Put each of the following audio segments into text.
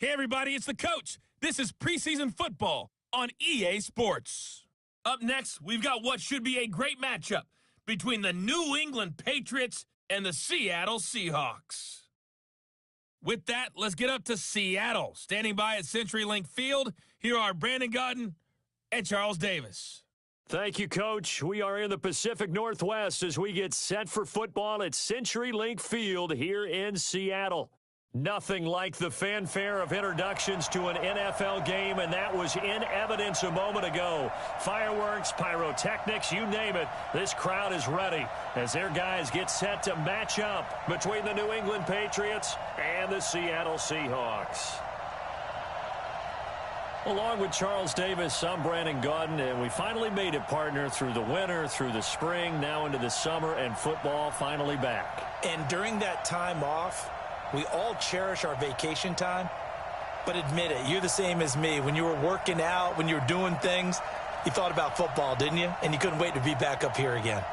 Hey everybody, it's the coach. This is preseason football on EA Sports. Up next, we've got what should be a great matchup between the New England Patriots and the Seattle Seahawks. With that, let's get up to Seattle. Standing by at CenturyLink Field, here are Brandon Godden and Charles Davis. Thank you, Coach. We are in the Pacific Northwest as we get set for football at CenturyLink Field here in Seattle. Nothing like the fanfare of introductions to an NFL game, and that was in evidence a moment ago. Fireworks, pyrotechnics, you name it, this crowd is ready as their guys get set to match up between the New England Patriots and the Seattle Seahawks. Along with Charles Davis, I'm Brandon Godden, and we finally made it, partner, through the winter, through the spring, now into the summer, and football finally back. And during that time off, we all cherish our vacation time, but admit it, you're the same as me. When you were working out, when you were doing things, you thought about football, didn't you? And you couldn't wait to be back up here again.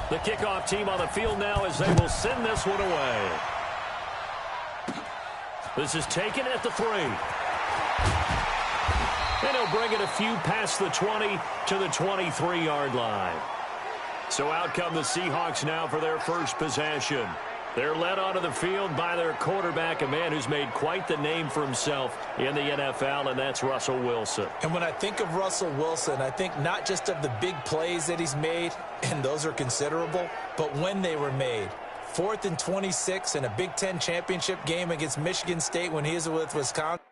The kickoff team on the field now as they will send this one away. This is taken at the 3. And he'll bring it a few past the 20 to the 23-yard line. So out come the Seahawks now for their first possession. They're led onto the field by their quarterback, a man who's made quite the name for himself in the NFL, and that's Russell Wilson. And when I think of Russell Wilson, I think not just of the big plays that he's made, and those are considerable, but when they were made. 4th and 26 in a Big Ten championship game against Michigan State when he was with Wisconsin.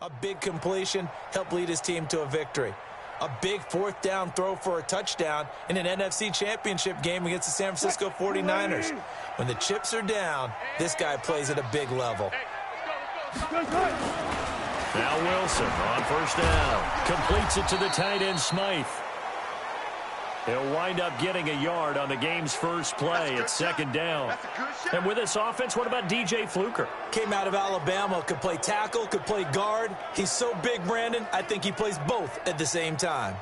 A big completion helped lead his team to a victory. A big fourth down throw for a touchdown in an NFC Championship game against the San Francisco 49ers. When the chips are down, this guy plays at a big level. Now Wilson on first down. Completes it to the tight end, Smythe. He'll wind up getting a yard on the game's first play at second down. And with this offense, what about DJ Fluker? Came out of Alabama, could play tackle, could play guard. He's so big, Brandon, I think he plays both at the same time.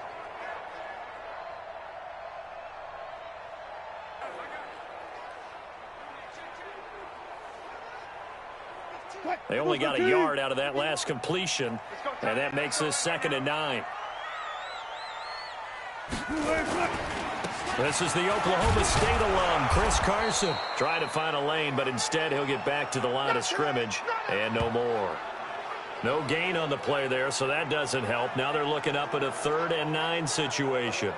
They only got a yard out of that last completion, and that makes this 2nd and 9. This is the Oklahoma State alum, Chris Carson. Trying to find a lane, but instead he'll get back to the line of scrimmage and no more. No gain on the play there, so that doesn't help. Now they're looking up at a 3rd and 9 situation.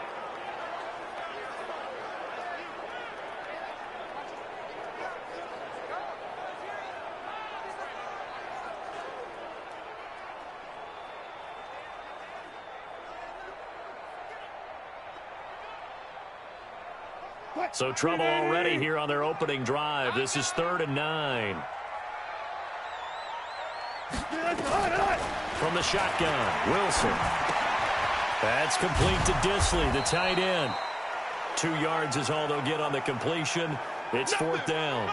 So trouble already here on their opening drive. This is 3rd and 9. From the shotgun, Wilson. That's complete to Disley, the tight end. 2 yards is all they'll get on the completion. It's 4th down.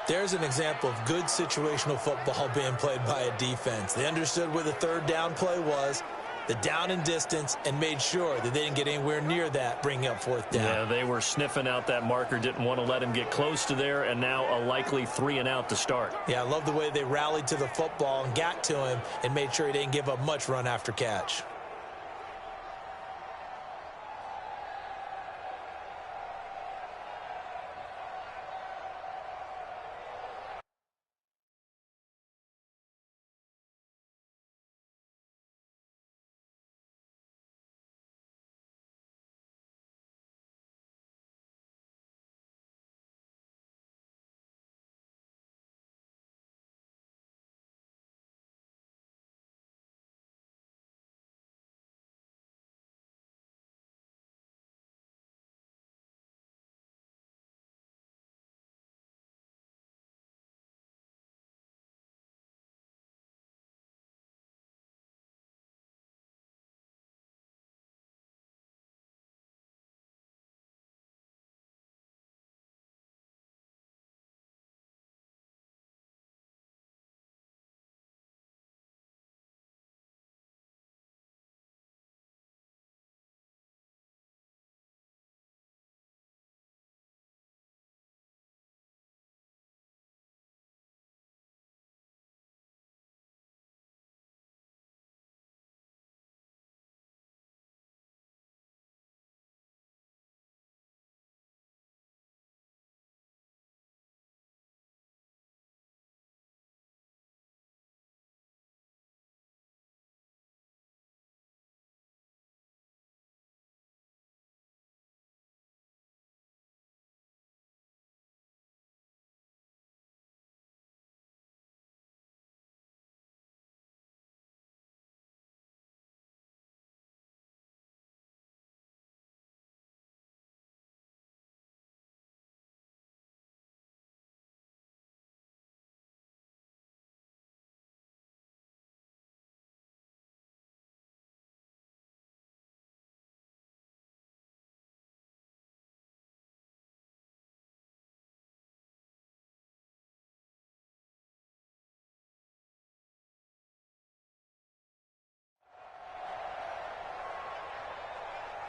There's an example of good situational football being played by a defense. They understood where the 3rd down play was, the down and distance, and made sure that they didn't get anywhere near that, bringing up 4th down. Yeah, they were sniffing out that marker, didn't want to let him get close to there, and now a likely 3 and out to start. Yeah, I love the way they rallied to the football and got to him and made sure he didn't give up much run after catch.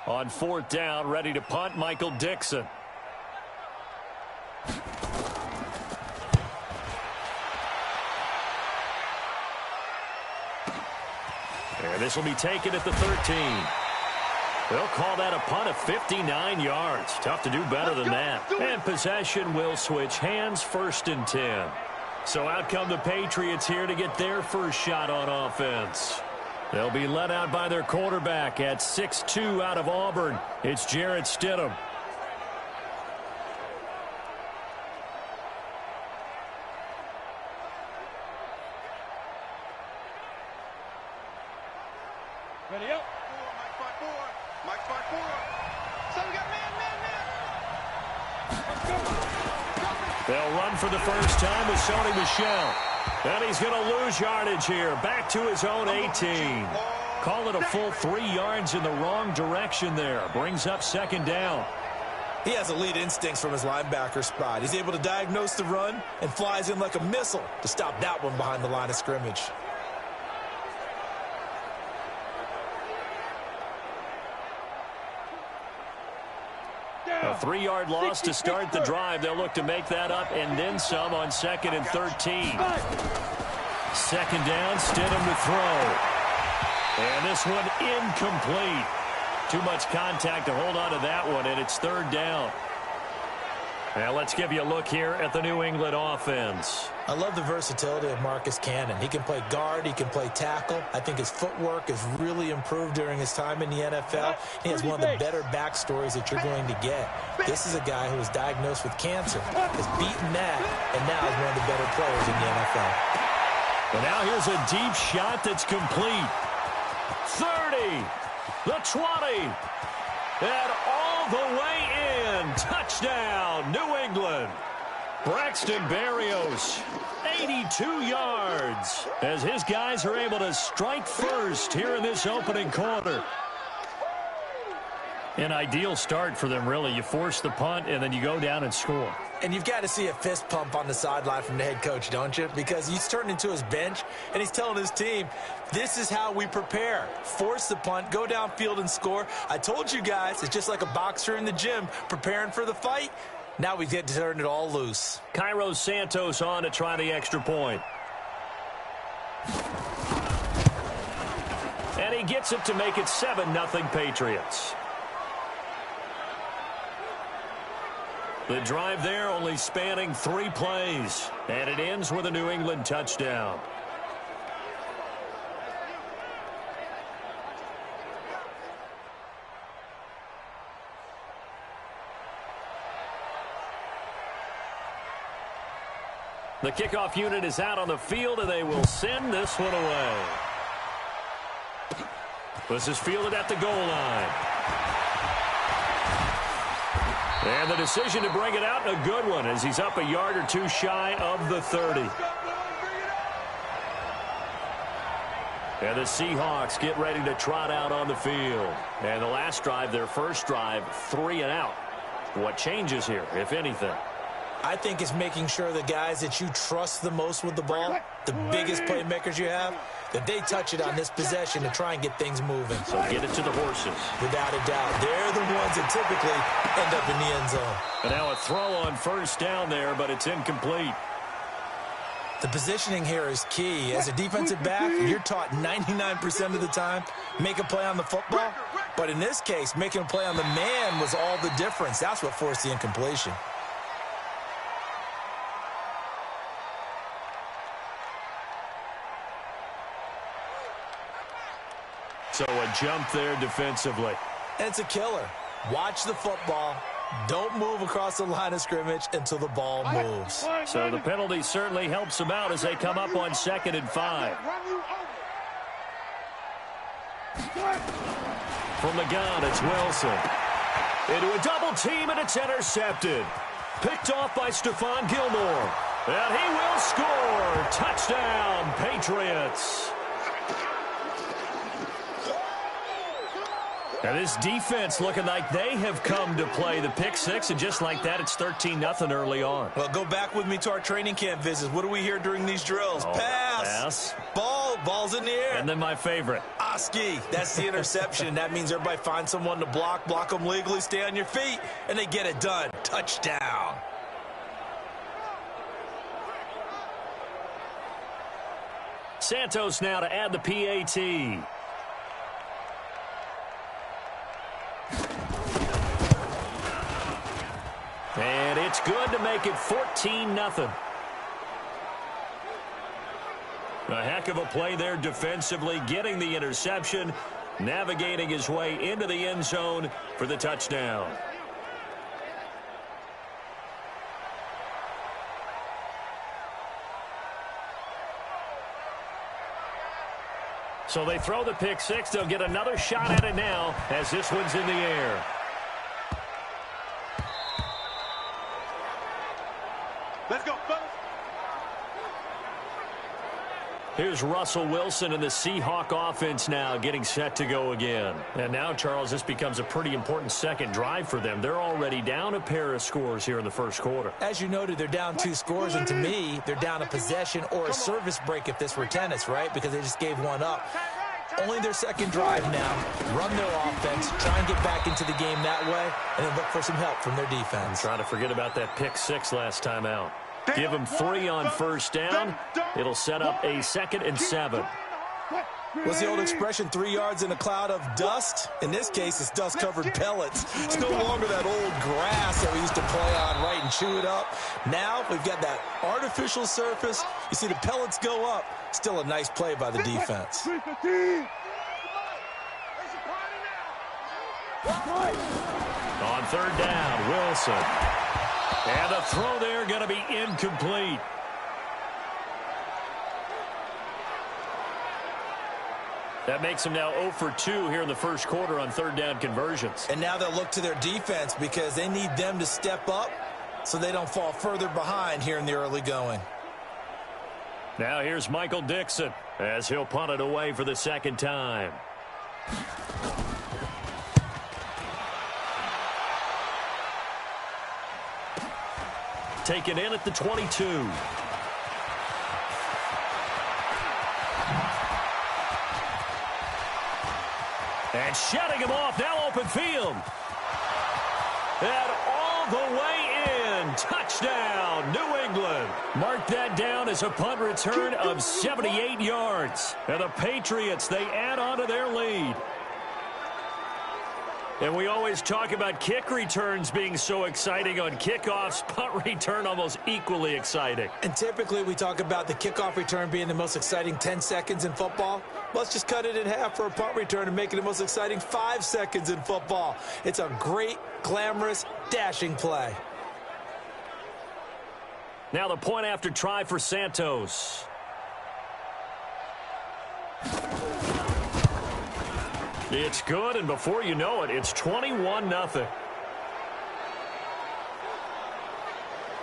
On 4th down, ready to punt, Michael Dixon. And this will be taken at the 13. They'll call that a punt of 59 yards. Tough to do better than that. And possession will switch hands, 1st and 10. So out come the Patriots here to get their first shot on offense. They'll be led out by their quarterback at 6'2" out of Auburn. It's Jarrett Stidham. They'll run for the first time with Sony Michel. And he's going to lose yardage here. Back to his own 18. Call it a full 3 yards in the wrong direction there. Brings up second down. He has elite instincts from his linebacker spot. He's able to diagnose the run and flies in like a missile to stop that one behind the line of scrimmage. A 3-yard loss to start the drive. They'll look to make that up and then some on 2nd and 13. Second down, Stidham to throw. And this one incomplete. Too much contact to hold on to that one, and it's 3rd down. Now let's give you a look here at the New England offense. I love the versatility of Marcus Cannon. He can play guard. He can play tackle. I think his footwork has really improved during his time in the NFL. He has one of the better backstories that you're going to get. This is a guy who was diagnosed with cancer, has beaten that, and now is one of the better players in the NFL. But now here's a deep shot that's complete. 30, the 20, and all the way in. Touchdown, New England. Braxton Berrios, 82 yards, as his guys are able to strike first here in this opening quarter. An ideal start for them, really. You force the punt, and then you go down and score. And you've got to see a fist pump on the sideline from the head coach, don't you? Because he's turned into his bench, and he's telling his team, this is how we prepare. Force the punt, go downfield and score. I told you guys, it's just like a boxer in the gym preparing for the fight. Now we get to turn it all loose. Cairo Santos on to try the extra point. And he gets it to make it 7-0 Patriots. The drive there only spanning 3 plays. And it ends with a New England touchdown. The kickoff unit is out on the field, and they will send this one away. This is fielded at the goal line. And the decision to bring it out, a good one, as he's up a yard or two shy of the 30. And the Seahawks get ready to trot out on the field. And the last drive, their first drive, 3 and out. What changes here, if anything? I think it's making sure the guys that you trust the most with the ball, the biggest playmakers you have, that they touch it on this possession to try and get things moving. So get it to the horses. Without a doubt. They're the ones that typically end up in the end zone. And now a throw on first down there, but it's incomplete. The positioning here is key. As a defensive back, you're taught 99% of the time, make a play on the football. But in this case, making a play on the man was all the difference. That's what forced the incompletion. So a jump there defensively. And it's a killer. Watch the football. Don't move across the line of scrimmage until the ball moves. So the penalty certainly helps them out as they come up on 2nd and 5. From the gun, it's Wilson. Into a double team, and it's intercepted. Picked off by Stephon Gilmore. And he will score. Touchdown, Patriots. Now this defense looking like they have come to play. The pick 6, and just like that, it's 13-0 early on. Well, go back with me to our training camp visits. What do we hear during these drills? Pass. Ball's in the air. And then my favorite. Oski. That's the interception. That means everybody finds someone to block them legally, stay on your feet, and they get it done. Touchdown. Santos now to add the PAT. And it's good to make it 14-0. A heck of a play there defensively, getting the interception, navigating his way into the end zone for the touchdown. So they throw the pick 6. They'll get another shot at it now as this one's in the air. Let's go, fellas. Here's Russell Wilson and the Seahawk offense now getting set to go again. And now, Charles, this becomes a pretty important second drive for them. They're already down a pair of scores here in the first quarter. As you noted, they're down 2 scores, and to me, they're down a possession or a service break if this were tennis, right? Because they just gave one up. Only their second drive now. Run their offense, try and get back into the game that way, and then look for some help from their defense. Trying to forget about that pick 6 last time out. Give them 3 on first down. It'll set up a 2nd and 7. What's the old expression, 3 yards in a cloud of dust? In this case, it's dust-covered pellets. It's no longer that old grass that we used to play on, right, and chew it up. Now we've got that artificial surface. You see the pellets go up. Still a nice play by the defense. On third down, Wilson. And the throw there going to be incomplete. That makes them now 0 for 2 here in the first quarter on third down conversions. And now they'll look to their defense because they need them to step up so they don't fall further behind here in the early going. Now here's Michael Dixon as he'll punt it away for the second time. Taken in at the 22. And shutting him off, now open field. And all the way in. Touchdown, New England. Mark that down as a punt return of 78 yards. And the Patriots, they add on to their lead. And we always talk about kick returns being so exciting on kickoffs. Punt return almost equally exciting. And typically we talk about the kickoff return being the most exciting 10 seconds in football. Let's just cut it in half for a punt return and make it the most exciting 5 seconds in football. It's a great, glamorous, dashing play. Now the point after try for Santos. It's good, and before you know it, it's 21-0.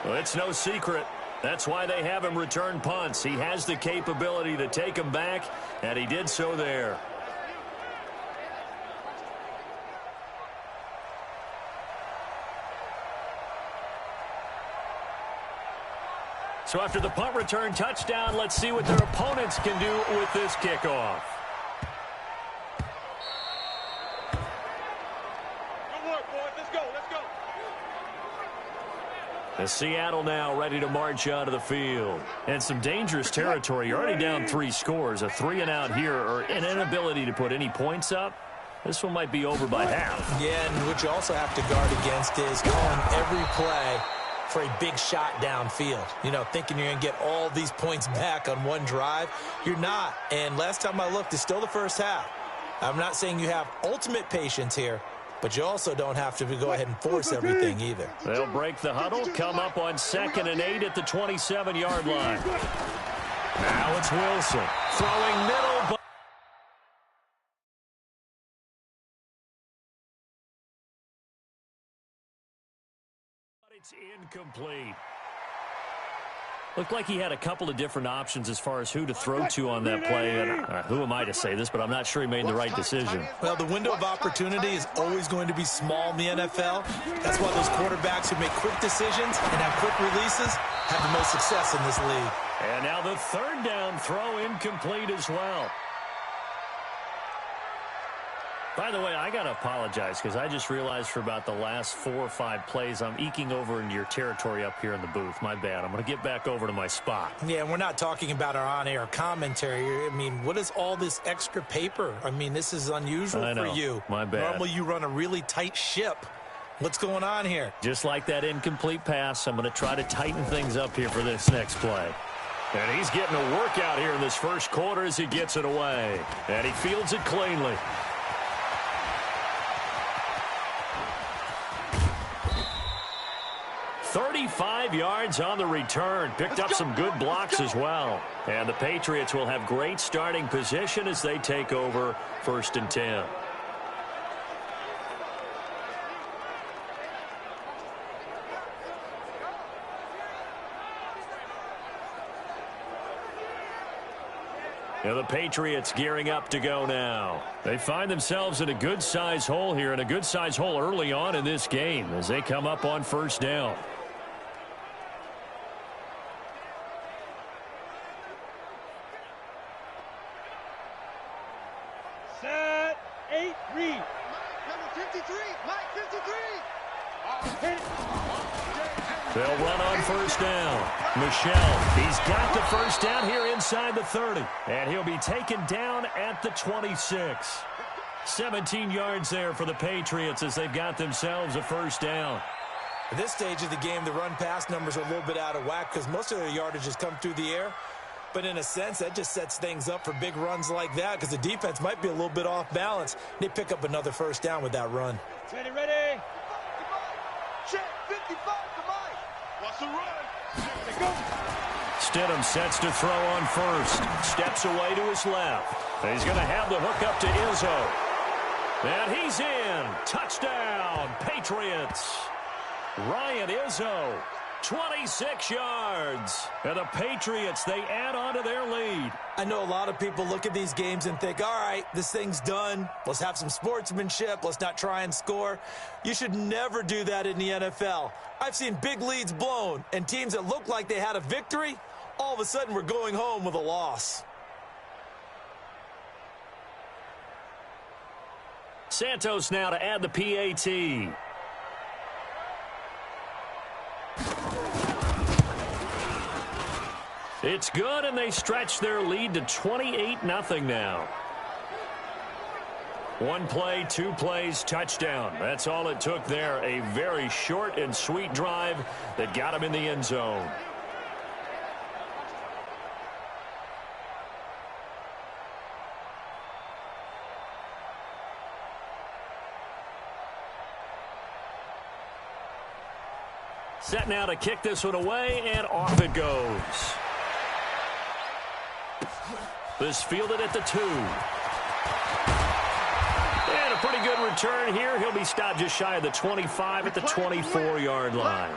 Well, it's no secret. That's why they have him return punts. He has the capability to take them back, and he did so there. So after the punt return touchdown, let's see what their opponents can do with this kickoff. The Seattle now ready to march out of the field. And some dangerous territory. You're already down 3 scores. A 3-and-out here or an inability to put any points up. This one might be over by half. Yeah, and what you also have to guard against is calling every play for a big shot downfield. You know, thinking you're going to get all these points back on one drive. You're not. And last time I looked, it's still the first half. I'm not saying you have ultimate patience here, but you also don't have to go ahead and force everything either. They'll break the huddle, come up on 2nd and 8 at the 27-yard line. Now it's Wilson throwing middle. But it's incomplete. Looked like he had a couple of different options as far as who to throw to on that play. And who am I to say this, but I'm not sure he made the right decision. Well, the window of opportunity is always going to be small in the NFL. That's why those quarterbacks who make quick decisions and have quick releases have the most success in this league. And now the third down throw incomplete as well. By the way, I got to apologize because I just realized for about the last 4 or 5 plays, I'm eking over into your territory up here in the booth. My bad. I'm going to get back over to my spot. Yeah, and we're not talking about our on-air commentary. I mean, what is all this extra paper? I mean, this is unusual for you. My bad. Normally you run a really tight ship. What's going on here? Just like that incomplete pass, I'm going to try to tighten things up here for this next play. And he's getting a workout here in this first quarter as he gets it away. And he fields it cleanly. 35 yards on the return. Picked up some good blocks as well. And the Patriots will have great starting position as they take over 1st and 10. And the Patriots gearing up to go now. They find themselves in a good-size hole here, and a good-size hole early on in this game as they come up on first down. Set, 8, read. Number 53, Mike 53. They'll run on first down. Michel, he's got the first down here inside the 30. And he'll be taken down at the 26. 17 yards there for the Patriots as they've got themselves a first down. At this stage of the game, the run-pass numbers are a little bit out of whack because most of their yardage has come through the air. But in a sense, that just sets things up for big runs like that because the defense might be a little bit off balance. They pick up another first down with that run. Ready, ready. Check 55 to Mike. What's the run? There go. Stidham sets to throw on first. Steps away to his left. He's going to have the hook up to Izzo. And he's in. Touchdown, Patriots. Ryan Izzo, 26 yards. And the Patriots, they add on to their lead. I know a lot of people look at these games and think, all right, this thing's done. Let's have some sportsmanship. Let's not try and score. You should never do that in the NFL. I've seen big leads blown, and teams that looked like they had a victory, all of a sudden we're going home with a loss. Santos now to add the PAT. It's good, and they stretch their lead to 28-0 now. One play, 2 plays, touchdown. That's all it took there. A very short and sweet drive that got him in the end zone. Set now to kick this one away, and off it goes. This fielded at the 2. And a pretty good return here. He'll be stopped just shy of the 25 at the 24-yard line.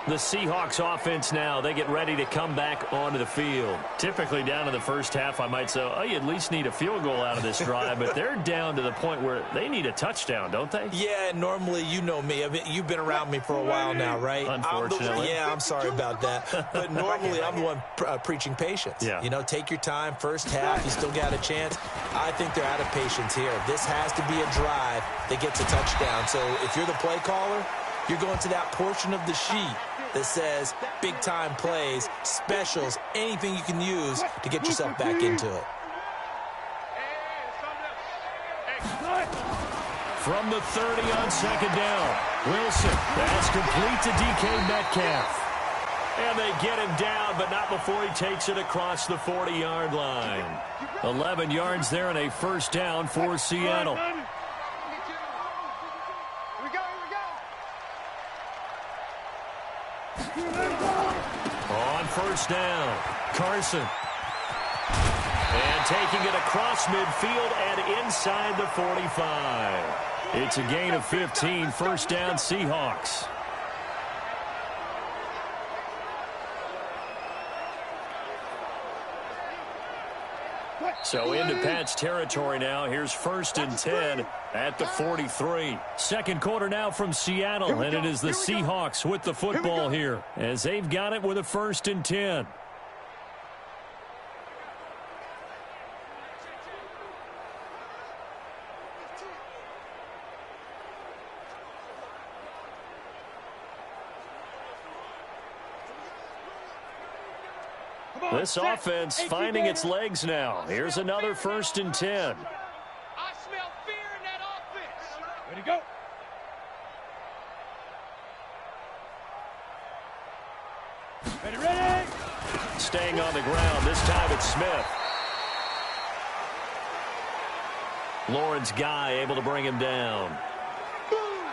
The Seahawks offense now, they get ready to come back onto the field. Typically down in the first half, I might say, oh, you at least need a field goal out of this drive, but they're down to the point where they need a touchdown, don't they? Yeah, normally, you know me. I mean, you've been around me for a while now, right? Unfortunately. I'm sorry about that. But normally, I'm the one preaching patience. Yeah. You know, take your time, first half, you still got a chance. I think they're out of patience here. This has to be a drive that gets a touchdown. So if you're the play caller, you're going to that portion of the sheet that says big-time plays, specials, anything you can use to get yourself back into it. From the 30 on second down, Wilson, that's complete to DK Metcalf. And they get him down, but not before he takes it across the 40-yard line. 11 yards there and a first down for Seattle. On first down, Carson. And taking it across midfield and inside the 45. It's a gain of 15, first down Seahawks. So into Pat's territory now. Here's 1st and 10 at the 43. Second quarter now from Seattle, and it is the Seahawks with the football here as they've got it with a 1st and 10. This offense finding its legs now. Here's another 1st and 10. I smell fear in that offense. Ready, go. Ready, ready. Staying on the ground. This time it's Smith. Lawrence Guy able to bring him down.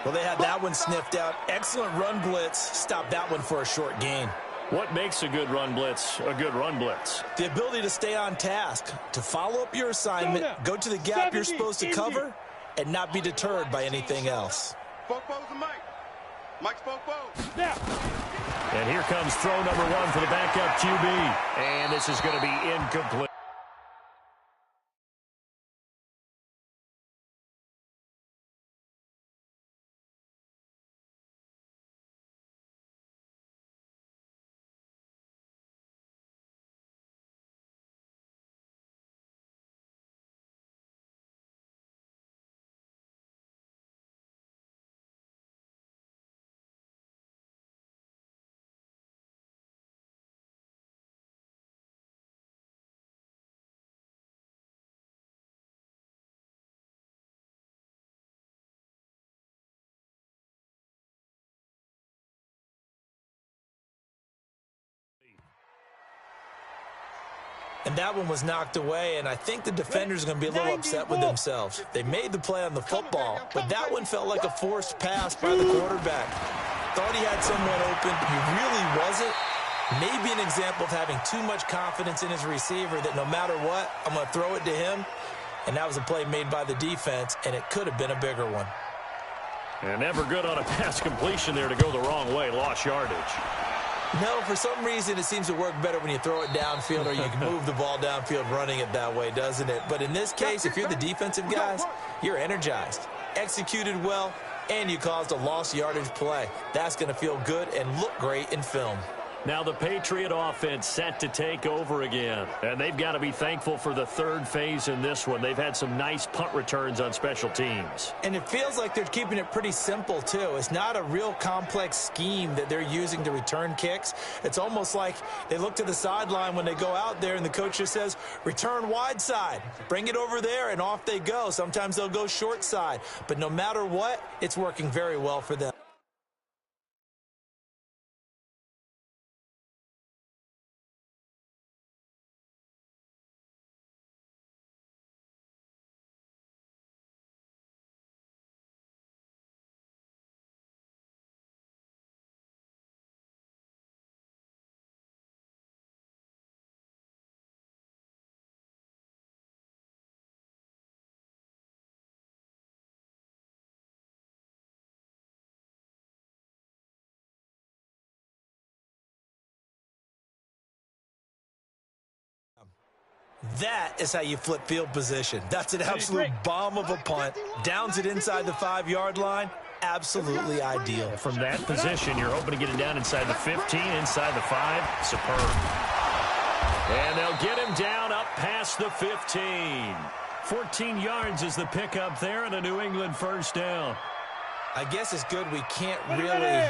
Well, they had that one sniffed out. Excellent run blitz. Stop that one for a short gain. What makes a good run blitz a good run blitz? The ability to stay on task, to follow up your assignment, go to the gap you're supposed to cover, and not be deterred by anything else. Fofos and Mike. Mike Spopo. Now. And here comes throw number 1 for the backup QB. And this is going to be incomplete. And that one was knocked away, and I think the defenders are going to be a little upset with themselves. They made the play on the football, but that one felt like a forced pass by the quarterback. Thought he had someone open. He really wasn't. Maybe an example of having too much confidence in his receiver that no matter what, I'm going to throw it to him. And that was a play made by the defense, and it could have been a bigger one. And never good on a pass completion there to go the wrong way. Lost yardage. No, for some reason, it seems to work better when you throw it downfield or you can move the ball downfield running it that way, doesn't it? But in this case, if you're the defensive guys, you're energized, executed well, and you caused a lost yardage play. That's going to feel good and look great in film. Now the Patriot offense set to take over again. And they've got to be thankful for the third phase in this one. They've had some nice punt returns on special teams. And it feels like they're keeping it pretty simple, too. It's not a real complex scheme that they're using to return kicks. It's almost like they look to the sideline when they go out there and the coach just says, return wide side. Bring it over there, and off they go. Sometimes they'll go short side. But no matter what, it's working very well for them. That is how you flip field position. That's an absolute bomb of a punt. Downs it inside the 5-yard line. Absolutely ideal. From that position, you're hoping to get it down inside the 15, inside the 5. Superb. And they'll get him down up past the 15. 14 yards is the pickup there, and a New England first down. I guess it's good we can't really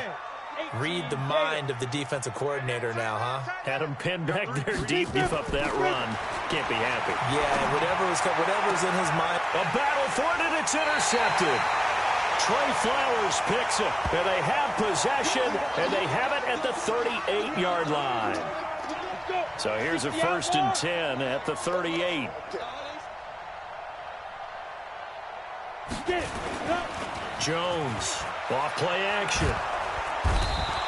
read the mind of the defensive coordinator now, huh? Had him pinned back there deep, give up that run. Can't be happy. Yeah, whatever's in his mind. A battle for it, and it's intercepted. Trey Flowers picks it, and they have possession, and they have it at the 38-yard line. So here's a 1st and 10 at the 38. Jones, off play action.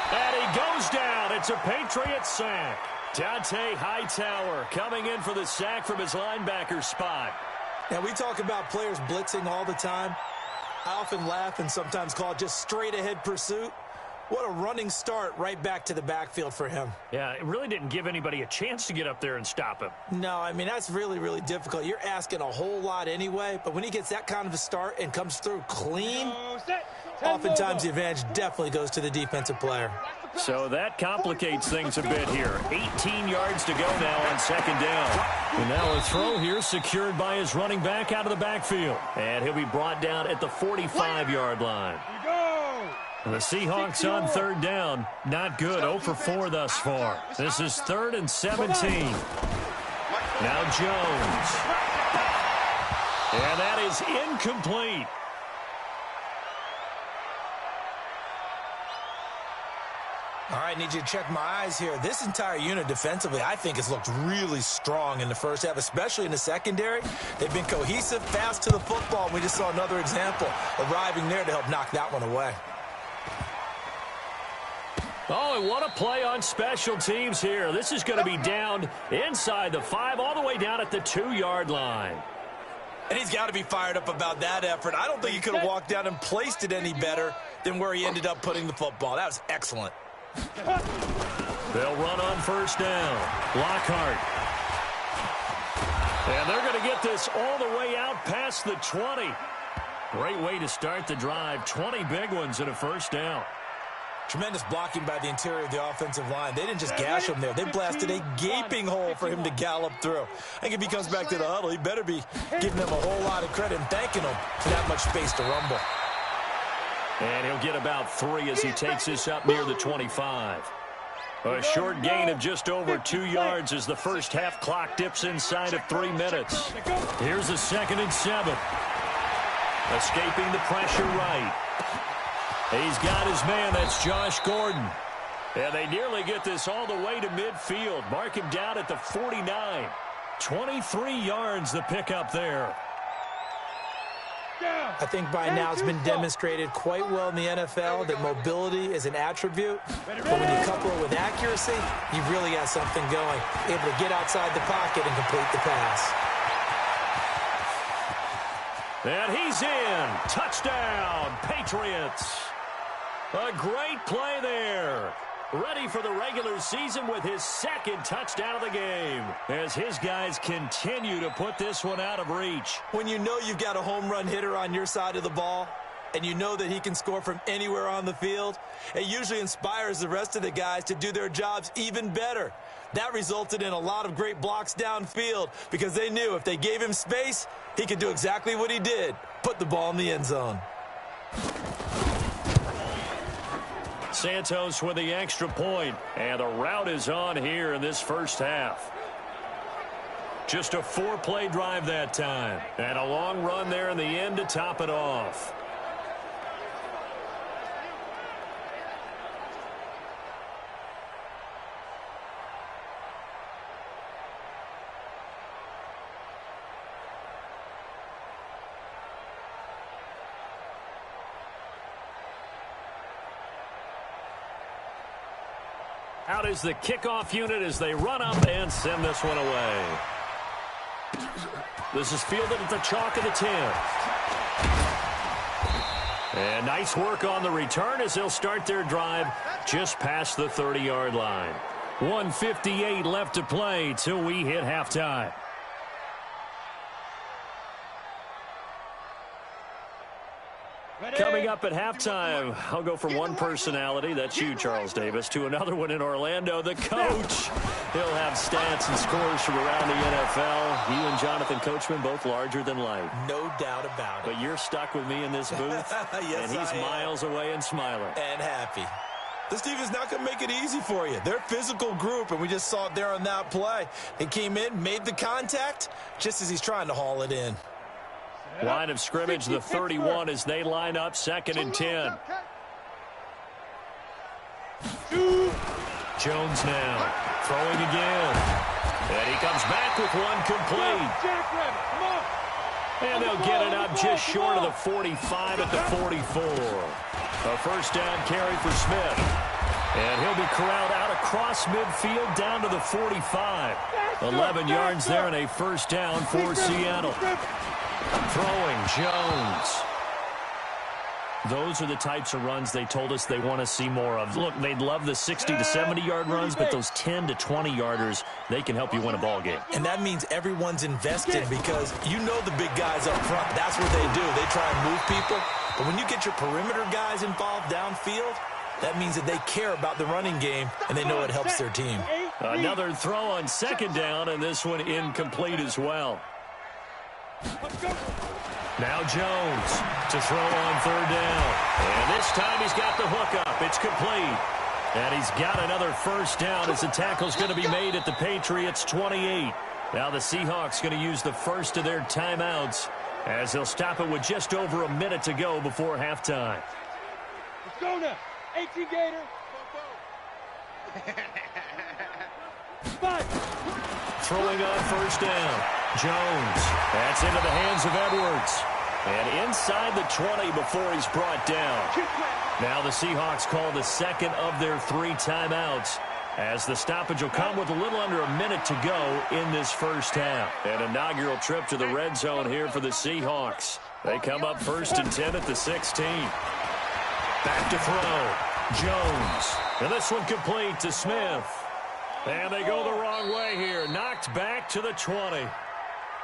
And he goes down. It's a Patriot sack. Dante Hightower coming in for the sack from his linebacker spot. Now, we talk about players blitzing all the time. I often laugh and sometimes call it just straight-ahead pursuit. What a running start right back to the backfield for him. Yeah, it really didn't give anybody a chance to get up there and stop him. No, I mean, that's really, really difficult. You're asking a whole lot anyway, but when he gets that kind of a start and comes through clean, oftentimes the advantage definitely goes to the defensive player. So that complicates things a bit here. 18 yards to go now on 2nd down. And now a throw here secured by his running back out of the backfield. And he'll be brought down at the 45-yard line. And the Seahawks on 3rd down. Not good. 0 for 4 thus far. This is 3rd and 17. Now Jones. And that is incomplete. All right, need you to check my eyes here. This entire unit defensively, I think, has looked really strong in the first half, especially in the secondary. They've been cohesive, fast to the football. We just saw another example arriving there to help knock that one away. Oh, and what a play on special teams here. This is going to be down inside the 5, all the way down at the 2-yard line. And he's got to be fired up about that effort. I don't think he could have walked down and placed it any better than where he ended up putting the football. That was excellent. They'll run on first down. Lockhart. And they're going to get this all the way out past the 20. Great way to start the drive. 20 big ones and a first down. Tremendous blocking by the interior of the offensive line. They didn't just gash him there. They blasted a gaping hole for him to gallop through. I think if he comes back to the huddle, he better be giving them a whole lot of credit and thanking them for that much space to rumble. And he'll get about 3 as he takes this up near the 25. A short gain of just over 2 yards as the first half clock dips inside of 3 minutes. Here's a 2nd and 7. Escaping the pressure right. He's got his man. That's Josh Gordon. And they nearly get this all the way to midfield. Mark him down at the 49. 23 yards the pickup there. I think by now it's been demonstrated quite well in the NFL that mobility is an attribute. But when you couple it with accuracy, you've really got something going. Able to get outside the pocket and complete the pass. And he's in. Touchdown, Patriots. A great play there. Ready for the regular season with his 2nd touchdown of the game as his guys continue to put this one out of reach. When you know you've got a home run hitter on your side of the ball and you know that he can score from anywhere on the field, it usually inspires the rest of the guys to do their jobs even better. That resulted in a lot of great blocks downfield because they knew if they gave him space, he could do exactly what he did, put the ball in the end zone. Santos with the extra point, and the route is on here in this first half. Just a 4-play drive that time, and a long run there in the end to top it off. Out is the kickoff unit as they run up and send this one away. This is fielded at the chalk of the 10. And nice work on the return as they'll start their drive just past the 30-yard line. 1:58 left to play till we hit halftime. Coming up at halftime, I'll go from one personality, that's you, Charles Davis, to another one in Orlando, the coach. He'll have stats and scores from around the NFL. You and Jonathan Coachman, both larger than life. No doubt about it. But you're stuck with me in this booth, yes, and he's miles away and smiling. And happy. This team is not going to make it easy for you. They're a physical group, and we just saw it there on that play. They came in, made the contact, just as he's trying to haul it in. Line of scrimmage, the 31 as they line up, 2nd and 10. Jones now, throwing again. And he comes back with one complete. And they'll get it up just short of the 45 at the 44. A first down carry for Smith. And he'll be corralled out across midfield down to the 45. 11 yards there and a first down for Seattle. Throwing Jones. Those are the types of runs they told us they want to see more of. Look, they'd love the 60 to 70-yard runs, but those 10 to 20-yarders, they can help you win a ball game. And that means everyone's invested because you know the big guys up front. That's what they do. They try and move people. But when you get your perimeter guys involved downfield, that means that they care about the running game, and they know it helps their team. Another throw on 2nd down, and this one incomplete as well. Now Jones to throw on 3rd down. And this time he's got the hook up. It's complete. And he's got another first down as the tackle's going to be made at the Patriots 28. Now the Seahawks going to use the first of their timeouts as they'll stop it with just over a minute to go before halftime. Let's go now. 18 Gator. Throwing on first down. Jones. That's into the hands of Edwards. And inside the 20 before he's brought down. Now the Seahawks call the 2nd of their 3 timeouts as the stoppage will come with a little under a minute to go in this first half. An inaugural trip to the red zone here for the Seahawks. They come up 1st and 10 at the 16. Back to throw. Jones. And this one complete to Smith. And they go the wrong way here. Knocked back to the 20.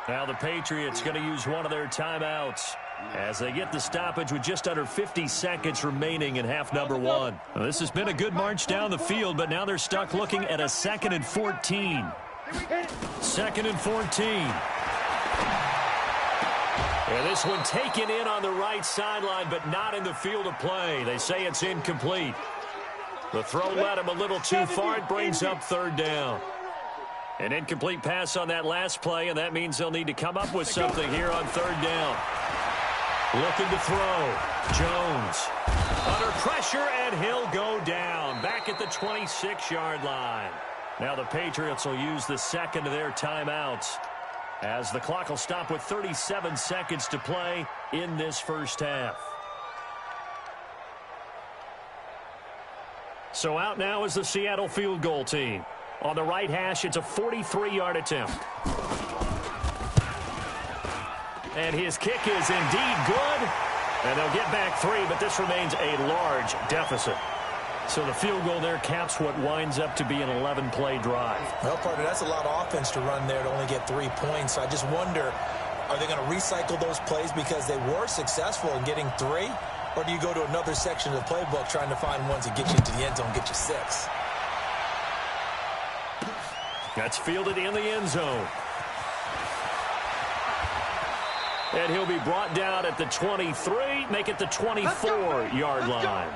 Now the Patriots going to use one of their timeouts as they get the stoppage with just under 50 seconds remaining in half number 1. Well, this has been a good march down the field, but now they're stuck looking at a 2nd and 14. 2nd and 14. And this one taken in on the right sideline, but not in the field of play. They say it's incomplete. The throw led him a little too far. It brings up 3rd down. An incomplete pass on that last play, and that means they'll need to come up with something here on 3rd down. Looking to throw. Jones under pressure, and he'll go down back at the 26-yard line. Now the Patriots will use the 2nd of their timeouts as the clock will stop with 37 seconds to play in this first half. So out now is the Seattle field goal team. On the right hash, it's a 43-yard attempt. And his kick is indeed good. And they'll get back 3, but this remains a large deficit. So the field goal there caps what winds up to be an 11-play drive. Well, partner, that's a lot of offense to run there to only get 3 points. So I just wonder, are they going to recycle those plays because they were successful in getting 3? Or do you go to another section of the playbook trying to find ones that get you into the end zone and get you 6? That's fielded in the end zone. And he'll be brought down at the 23, make it the 24-yard line.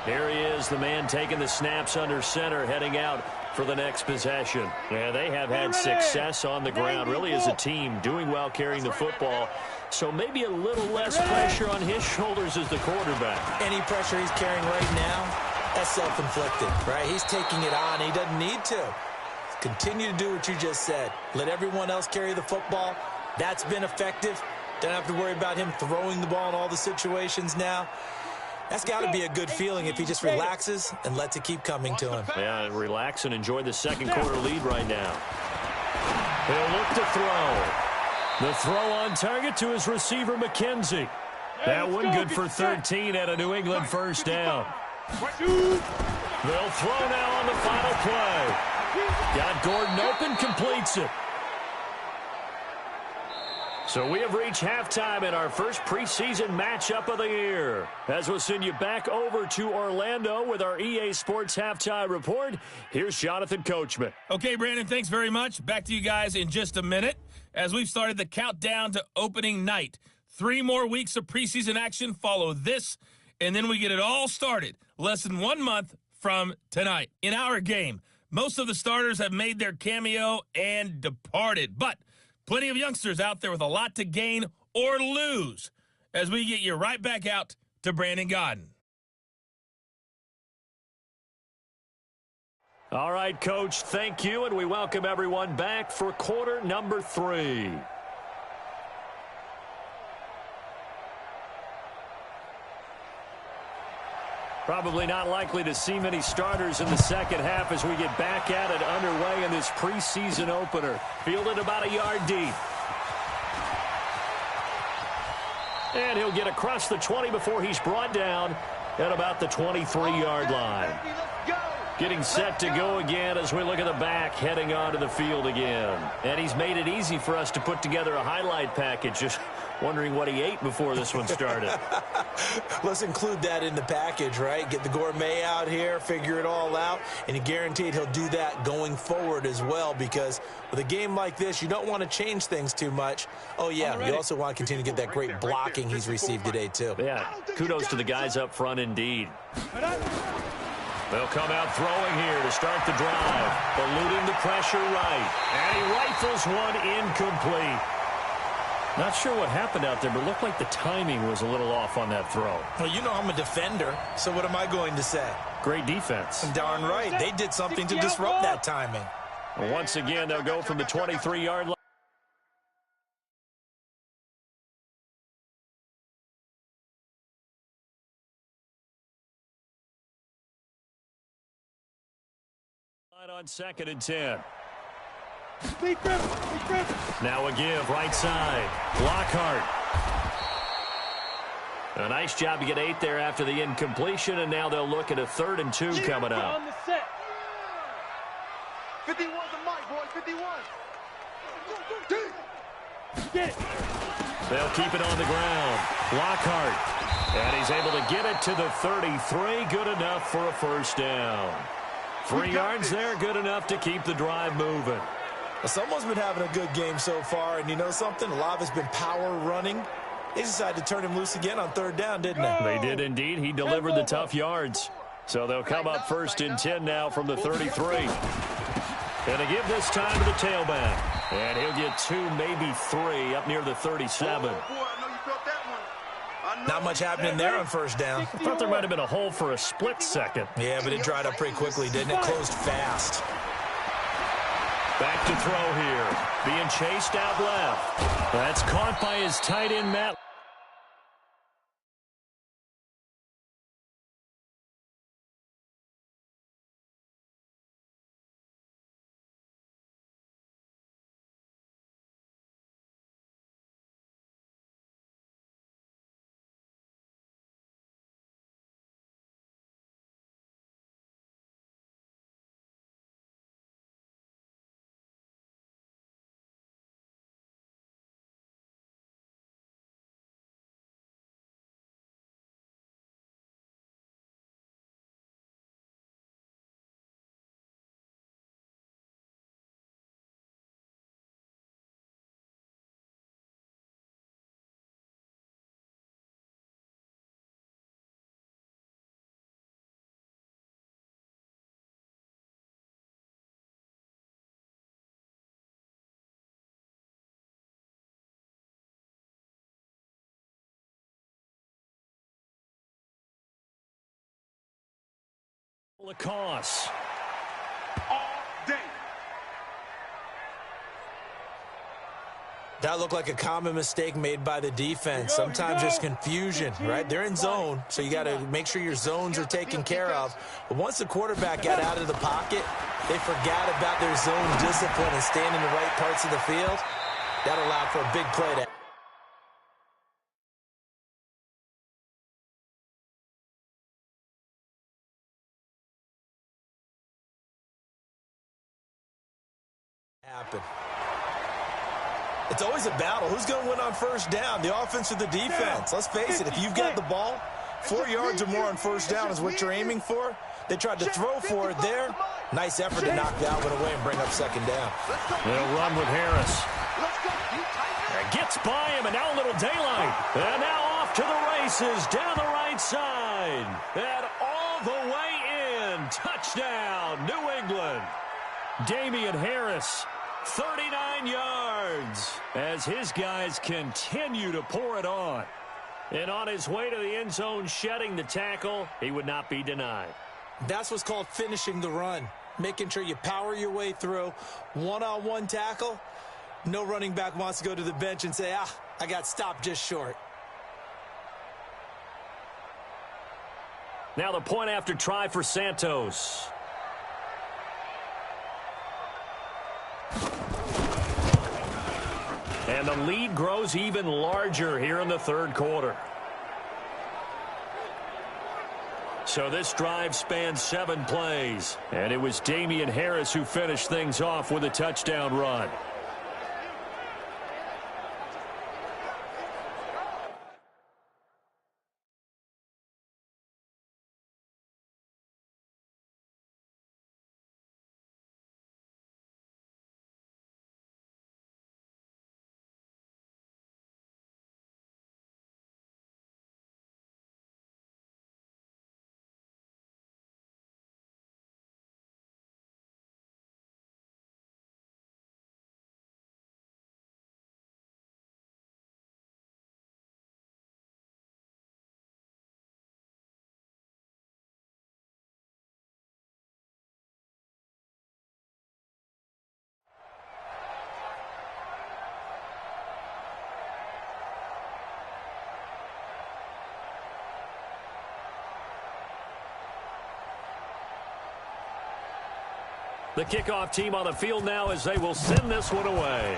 Here he is, the man taking the snaps under center, heading out for the next possession. Yeah, they have had success on the ground, really as a team, doing well carrying the football. So maybe a little less pressure on his shoulders as the quarterback. Any pressure he's carrying right now, that's self-inflicted, right? He's taking it on. He doesn't need to. Continue to do what you just said. Let everyone else carry the football. That's been effective. Don't have to worry about him throwing the ball in all the situations now. That's got to be a good feeling if he just relaxes and lets it keep coming to him. Yeah, relax and enjoy the second quarter lead right now. He'll look to throw. The throw on target to his receiver, McKenzie. That one good for 13 at a New England first down. They'll throw now on the final play. Got Gordon open, completes it. So we have reached halftime in our first preseason matchup of the year. As we'll send you back over to Orlando with our EA Sports Halftime Report, here's Jonathan Coachman. Okay, Brandon, thanks very much. Back to you guys in just a minute as we've started the countdown to opening night. 3 more weeks of preseason action follow this, and then we get it all started less than 1 month from tonight. In our game, most of the starters have made their cameo and departed, but plenty of youngsters out there with a lot to gain or lose as we get you right back out to Brandon Godden. All right, Coach, thank you, and we welcome everyone back for quarter number 3. Probably not likely to see many starters in the second half as we get back at it underway in this preseason opener. Fielded about a yard deep. And he'll get across the 20 before he's brought down at about the 23-yard line. Getting set to go again as we look at the back, heading onto the field again. And he's made it easy for us to put together a highlight package. Just wondering what he ate before this one started. Let's include that in the package, right? Get the gourmet out here, figure it all out, and you're guaranteed he'll do that going forward as well, because with a game like this, you don't want to change things too much. Oh, yeah, you also want to continue to get that great blocking he's received today, too. Yeah, kudos to the guys up front indeed. They'll come out throwing here to start the drive. Eluding the pressure right. And he rifles one incomplete. Not sure what happened out there, but it looked like the timing was a little off on that throw. Well, you know I'm a defender, so what am I going to say? Great defense. Darn right. They did something to disrupt that timing. Once again, they'll go from the 23-yard line. On 2nd and 10. Lee Griffin. Now a give, right side. Lockhart. A nice job to get 8 there after the incompletion, and now they'll look at a 3rd and 2 coming up. On the set. 51's the mic, boys. 51. Get it. They'll keep it on the ground. Lockhart. And he's able to get it to the 33. Good enough for a first down. 3 yards there, good enough to keep the drive moving. Well, someone's been having a good game so far, and you know something? A lot of it's been power running. They decided to turn him loose again on 3rd down, didn't they? They did indeed. He delivered the tough yards. So they'll come up 1st and 10 now from the 33. And to give this time to the tailback. And he'll get 2, maybe 3 up near the 37. Not much happening there on 1st down. I thought there might have been a hole for a split second. Yeah, but it dried up pretty quickly, didn't it? Closed fast. Back to throw here. Being chased out left. That's caught by his tight end, Matt. Lacoste. All day. That looked like a common mistake made by the defense. Sometimes there's confusion, right? They're in zone, so you got to make sure your zones are taken care of. But once the quarterback got out of the pocket, they forgot about their zone discipline and staying in the right parts of the field. That allowed for a big play to happen. It's always a battle. Who's going to win on 1st down, the offense or the defense? Let's face it, if you've got the ball, 4 yards or more on 1st down is what you're aiming for. They tried to throw for it there. Nice effort to knock that one away and bring up 2nd down. They'll run with Harris. Gets by him, and now a little daylight. And now off to the races down the right side. And all the way in. Touchdown, New England. Damian Harris, 39 yards, as his guys continue to pour it on. And on his way to the end zone, shedding the tackle, he would not be denied. That's what's called finishing the run, making sure you power your way through. One-on-one tackle, no running back wants to go to the bench and say, I got stopped just short. Now the point after try for Santos. And the lead grows even larger here in the 3rd quarter. So this drive spans 7 plays. And it was Damian Harris who finished things off with a touchdown run. The kickoff team on the field now as they will send this one away.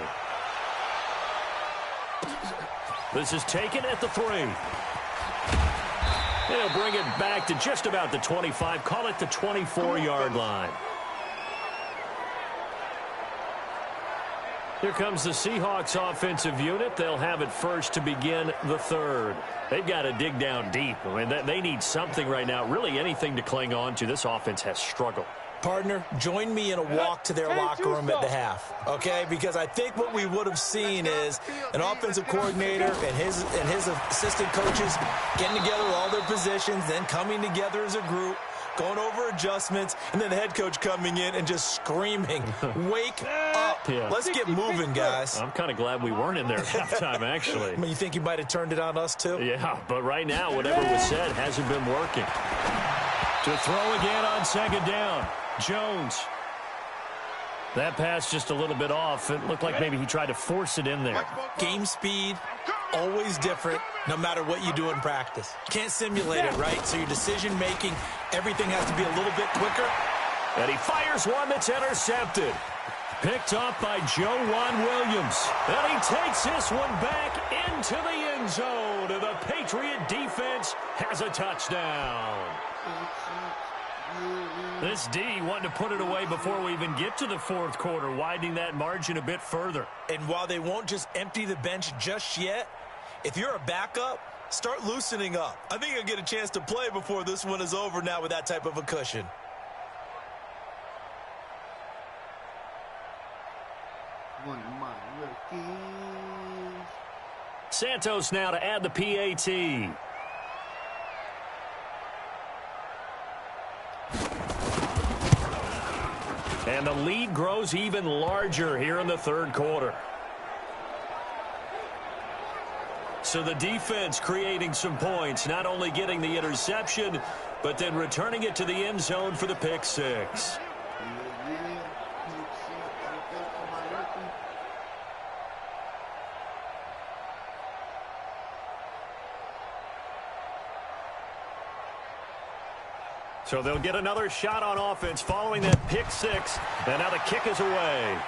This is taken at the 3. They'll bring it back to just about the 25. Call it the 24-yard line. Here comes the Seahawks offensive unit. They'll have it first to begin the 3rd. They've got to dig down deep. I mean, they need something right now, really anything to cling on to. This offense has struggled. Partner, join me in a walk to their locker room at the half, okay? Because I think what we would have seen is an offensive coordinator and his assistant coaches getting together with all their positions, then coming together as a group, going over adjustments, and then the head coach coming in and just screaming, wake up. Yeah. Let's get moving, guys. I'm kind of glad we weren't in there at halftime, actually. I mean, you think he might have turned it on us, too? Yeah, but right now, whatever was said hasn't been working. To throw again on 2nd down. Jones. That pass just a little bit off. It looked like maybe he tried to force it in there. Game speed, always different, no matter what you do in practice. Can't simulate it, right? So your decision-making, everything has to be a little bit quicker. And he fires one that's intercepted. Picked off by Joejuan Williams. And he takes this one back into the end zone. And the Patriot defense has a touchdown. This D wanting to put it away before we even get to the 4th quarter, widening that margin a bit further. And while they won't just empty the bench just yet, if you're a backup, start loosening up. I think you'll get a chance to play before this one is over now with that type of a cushion. One of my rookies. Santos now to add the PAT. And the lead grows even larger here in the 3rd quarter. So the defense creating some points, not only getting the interception, but then returning it to the end zone for the pick 6. So they'll get another shot on offense following that pick 6. And now the kick is away.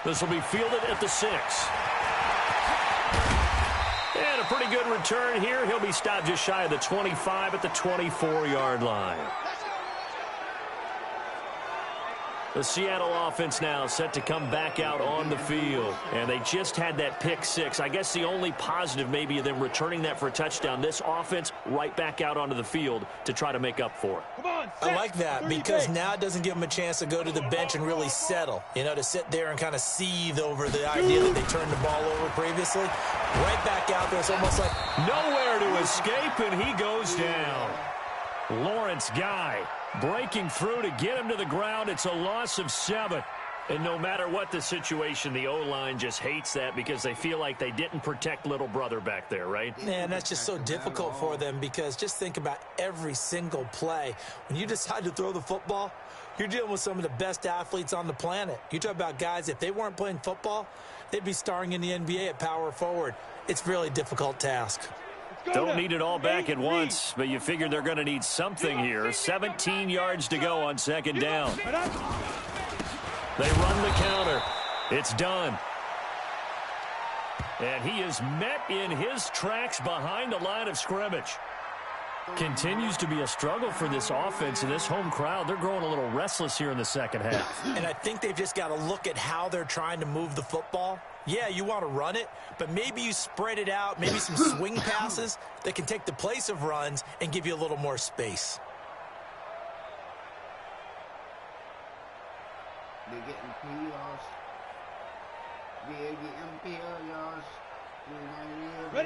This will be fielded at the 6. And a pretty good return here. He'll be stopped just shy of the 25 at the 24-yard line. The Seattle offense now set to come back out on the field. And they just had that pick 6. I guess the only positive maybe of them returning that for a touchdown. This offense right back out onto the field to try to make up for it. Come on, I like that because now it doesn't give them a chance to go to the bench and really settle. You know, to sit there and kind of seethe over the idea that they turned the ball over previously. Right back out there. It's almost like nowhere to escape, and he goes down. Lawrence Guy breaking through to get him to the ground. It's a loss of 7. And no matter what the situation, the O-line just hates that because they feel like they didn't protect little brother back there, right? Man, that's just so difficult for them because just think about every single play. When you decide to throw the football, you're dealing with some of the best athletes on the planet. You talk about guys, if they weren't playing football, they'd be starring in the NBA at power forward. It's a really difficult task. Don't need it all back at once, but you figure they're going to need something here. 17 yards to go on 2nd down. They run the counter. It's done. And he is met in his tracks behind the line of scrimmage. Continues to be a struggle for this offense and this home crowd. They're growing a little restless here in the 2nd half. And I think they've just got to look at how they're trying to move the football. Yeah, you want to run it, but maybe you spread it out, maybe some swing passes that can take the place of runs and give you a little more space. They're getting PRs. They're getting PRs.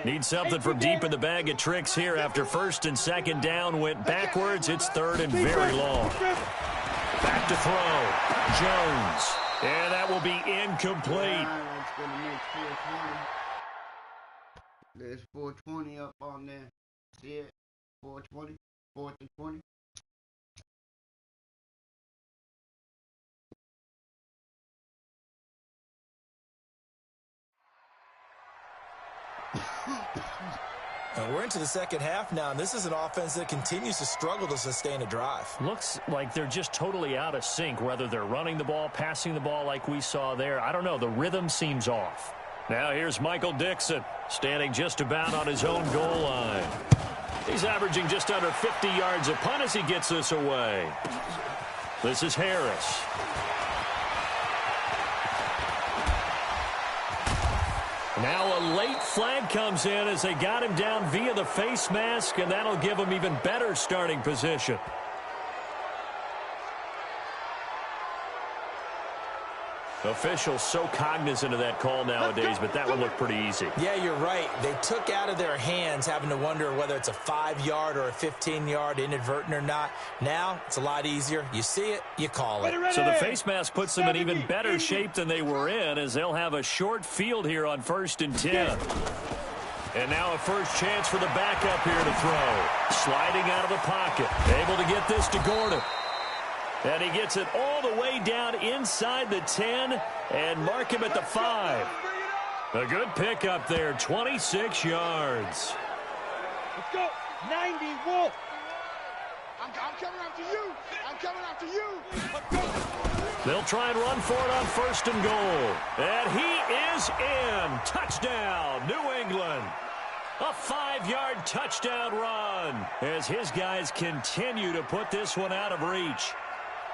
Need something from deep in the bag of tricks here after 1st and 2nd down went backwards. It's 3rd and very long. Back to throw. Jones. And that will be incomplete. That's going to make 420. There's 420 up on there. See it? 420. 4th and 20. And we're into the second half now, and this is an offense that continues to struggle to sustain a drive. Looks like they're just totally out of sync, whether they're running the ball, passing the ball like we saw there. I don't know. The rhythm seems off. Now here's Michael Dixon, standing just about on his own goal line. He's averaging just under 50 yards a punt as he gets this away. This is Harris. Now a late flag comes in as they got him down via the face mask, and that'll give him even better starting position. Officials so cognizant of that call nowadays, but that one looked pretty easy. Yeah, you're right. They took out of their hands having to wonder whether it's a 5-yard or a 15-yard inadvertent or not. Now it's a lot easier. You see it, you call it. So the face mask puts them in even better shape than they were in, as they'll have a short field here on 1st and 10. And now a first chance for the backup here to throw. Sliding out of the pocket. Able to get this to Gordon. And he gets it all the way down inside the 10 and mark him at the 5. A good pickup there, 26 yards. Let's go. 90, Wolf. I'm coming after you. I'm coming after you. They'll try and run for it on 1st and goal. And he is in. Touchdown, New England. A 5-yard touchdown run as his guys continue to put this one out of reach.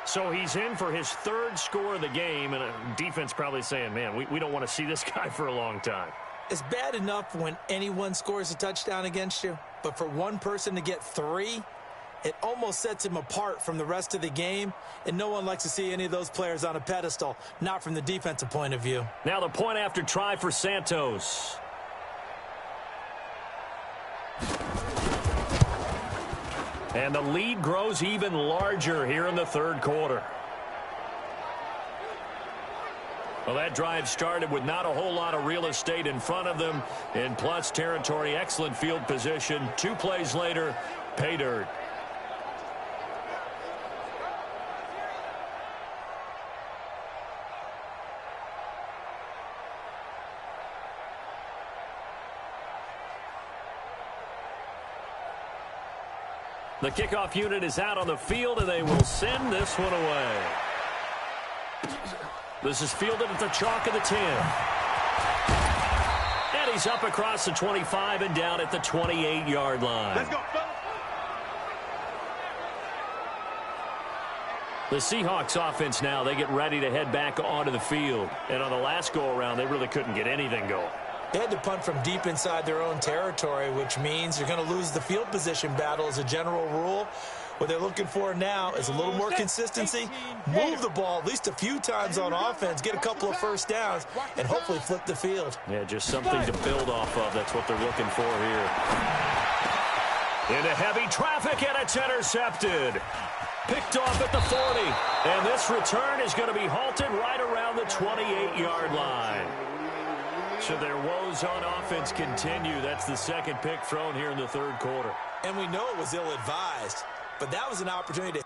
So he's in for his 3rd score of the game, and defense probably saying, man, we don't want to see this guy for a long time. It's bad enough when anyone scores a touchdown against you, but for one person to get 3, it almost sets him apart from the rest of the game, and no one likes to see any of those players on a pedestal, not from the defensive point of view. Now the point after try for Santos. And the lead grows even larger here in the 3rd quarter. Well, that drive started with not a whole lot of real estate in front of them. In plus territory, excellent field position. 2 plays later, pay dirt. The kickoff unit is out on the field, and they will send this one away. This is fielded at the chalk of the 10. And he's up across the 25 and down at the 28-yard line. Let's go, fellas. The Seahawks offense now, they get ready to head back onto the field. And on the last go-around, they really couldn't get anything going. They had to punt from deep inside their own territory, which means you're going to lose the field position battle as a general rule. What they're looking for now is a little more consistency, move the ball at least a few times on offense, get a couple of first downs, and hopefully flip the field. Yeah, just something to build off of. That's what they're looking for here. Into heavy traffic, and it's intercepted. Picked off at the 40. And this return is going to be halted right around the 28-yard line. So their woes on offense continue. That's the 2nd pick thrown here in the 3rd quarter. And we know it was ill-advised, but that was an opportunity to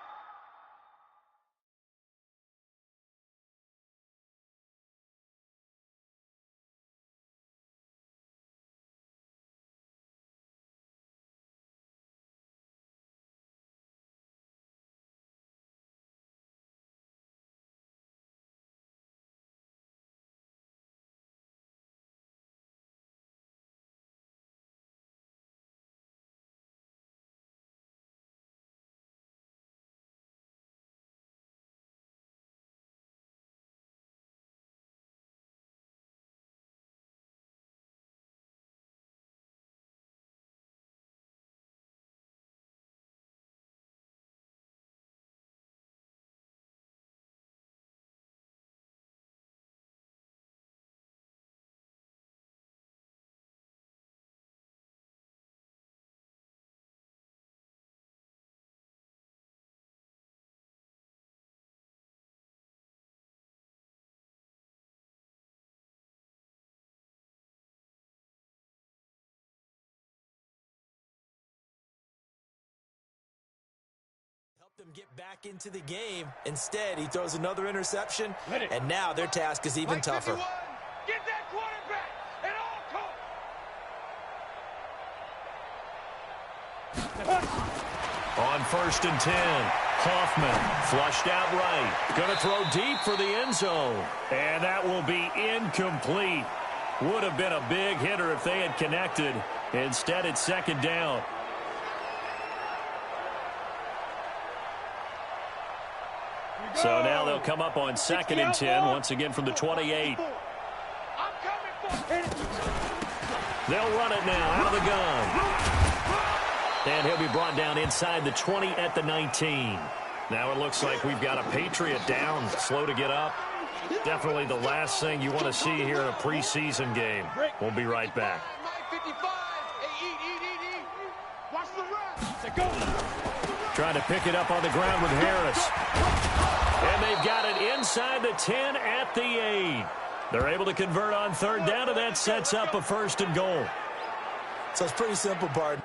them get back into the game. Instead, he throws another interception, and now their task is even tougher. Get that quarterback at all costs. On 1st and 10, Hoffman flushed out right. Going to throw deep for the end zone. And that will be incomplete. Would have been a big hitter if they had connected. Instead, it's 2nd down. So now they'll come up on 2nd and 10, once again from the 28. They'll run it now out of the gun. And he'll be brought down inside the 20 at the 19. Now it looks like we've got a Patriot down, slow to get up. Definitely the last thing you want to see here in a preseason game. We'll be right back. Trying to pick it up on the ground with Harris. And they've got it inside the 10 at the 8. They're able to convert on 3rd down, and that sets up a 1st and goal. So it's pretty simple, Bart.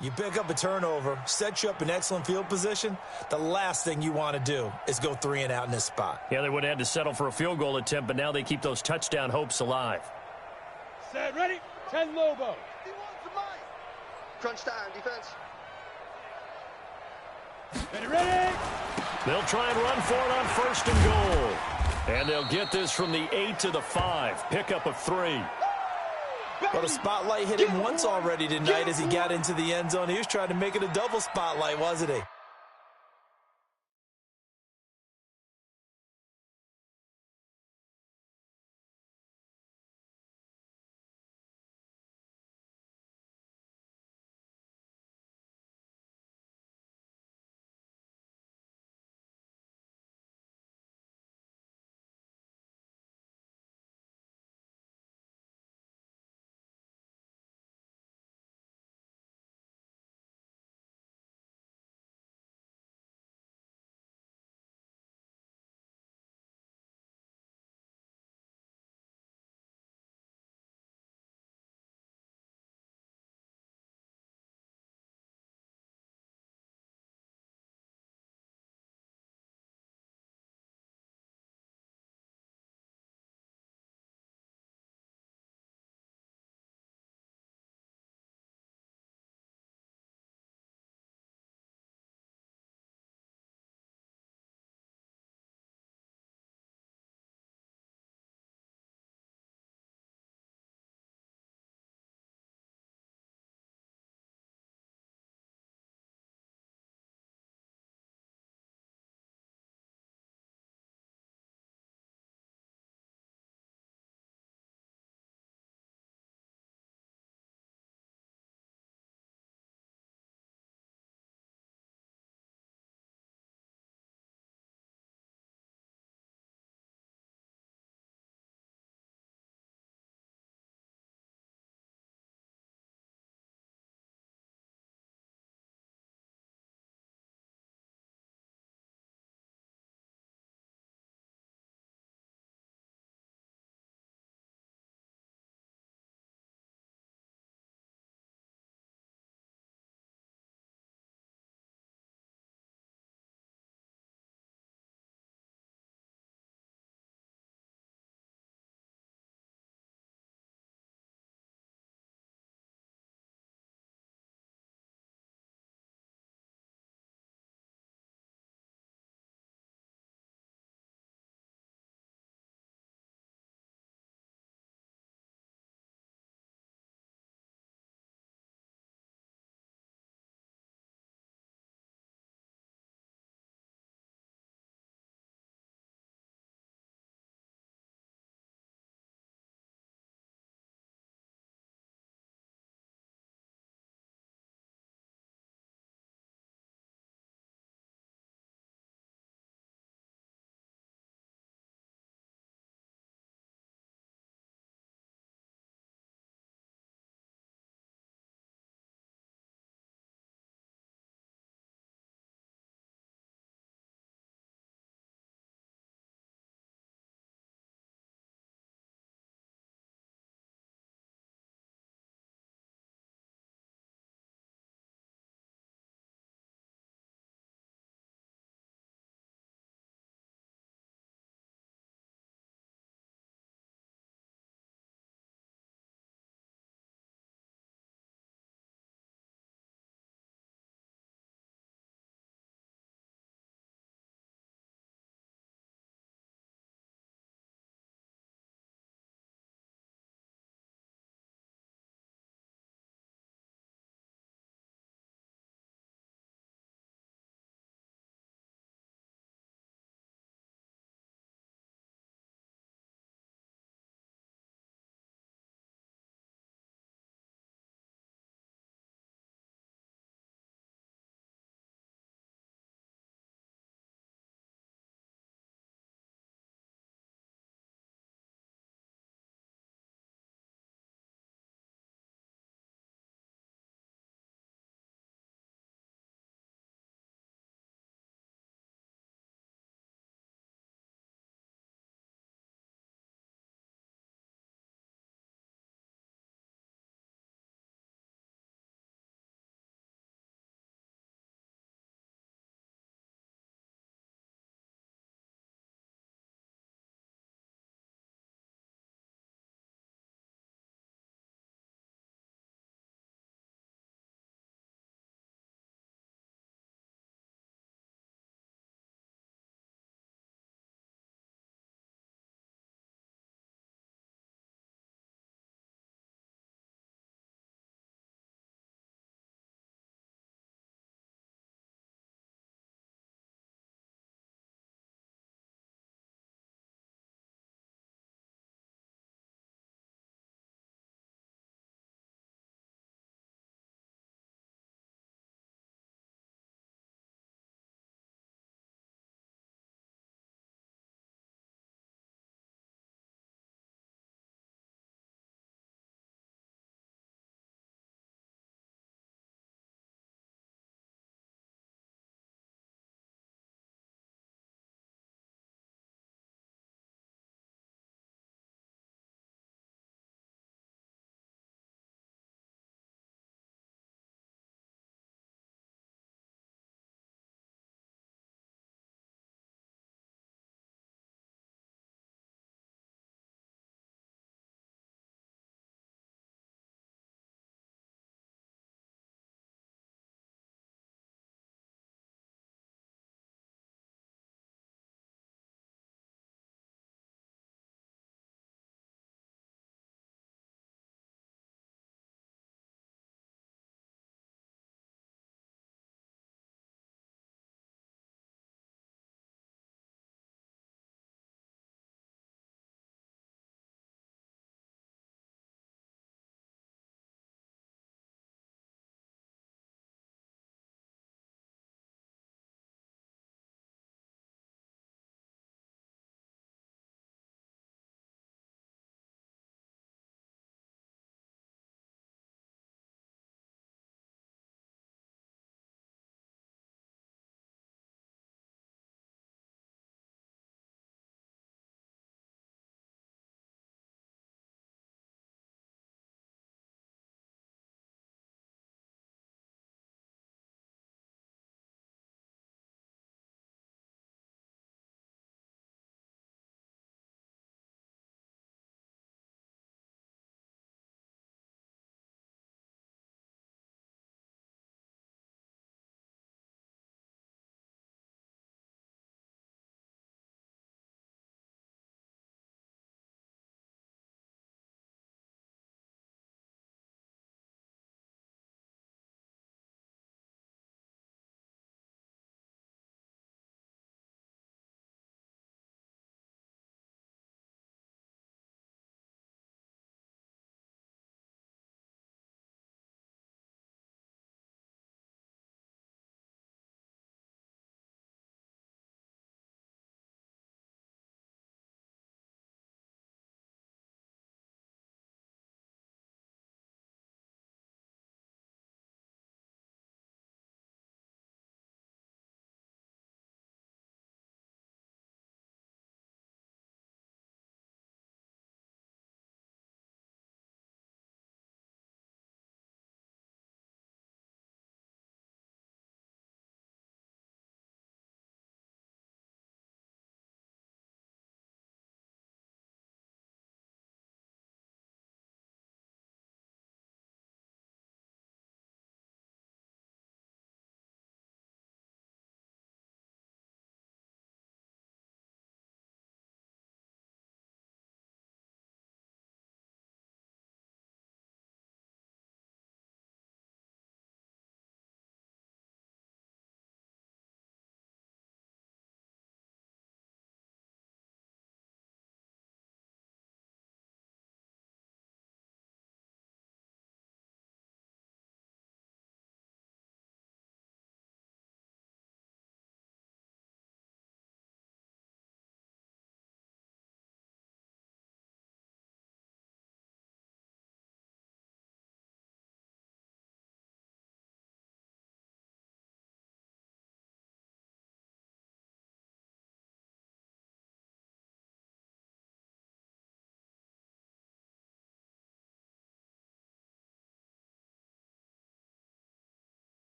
You pick up a turnover, sets you up in excellent field position. The last thing you want to do is go 3 and out in this spot. Yeah, they would have had to settle for a field goal attempt, but now they keep those touchdown hopes alive. Set, ready, 10 Lobo. Crunch time, defense. Ready. They'll try and run for it on 1st and goal. And they'll get this from the 8 to the 5. Pickup of 3. Well, the spotlight hit him once already tonight as he got into the end zone. He was trying to make it a double spotlight, wasn't he?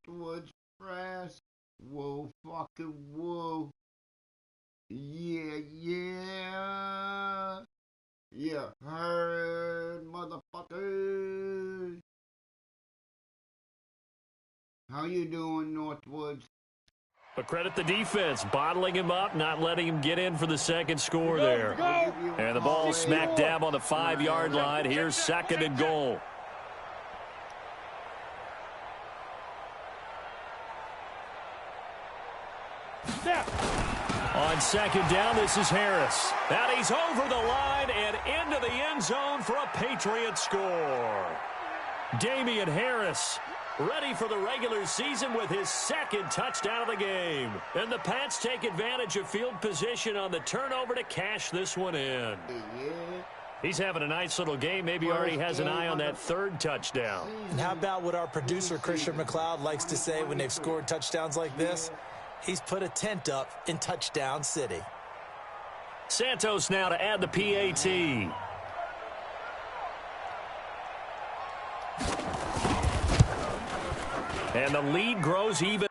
Northwoods Press. Whoa, fucking whoa. Yeah, yeah. Yeah, heard, motherfuckers. How you doing, Northwoods? But credit the defense, bottling him up, not letting him get in for the second score there. And the ball smack dab on the 5-yard line. Here's second and goal. On second down, this is Harris. And he's over the line and into the end zone for a Patriot score. Damian Harris ready for the regular season with his second touchdown of the game. And the Pats take advantage of field position on the turnover to cash this one in. He's having a nice little game. Maybe already has an eye on that third touchdown. And how about what our producer, Christian McLeod, likes to say when they've scored touchdowns like this? He's put a tent up in Touchdown City. Santos now to add the PAT. And the lead grows even.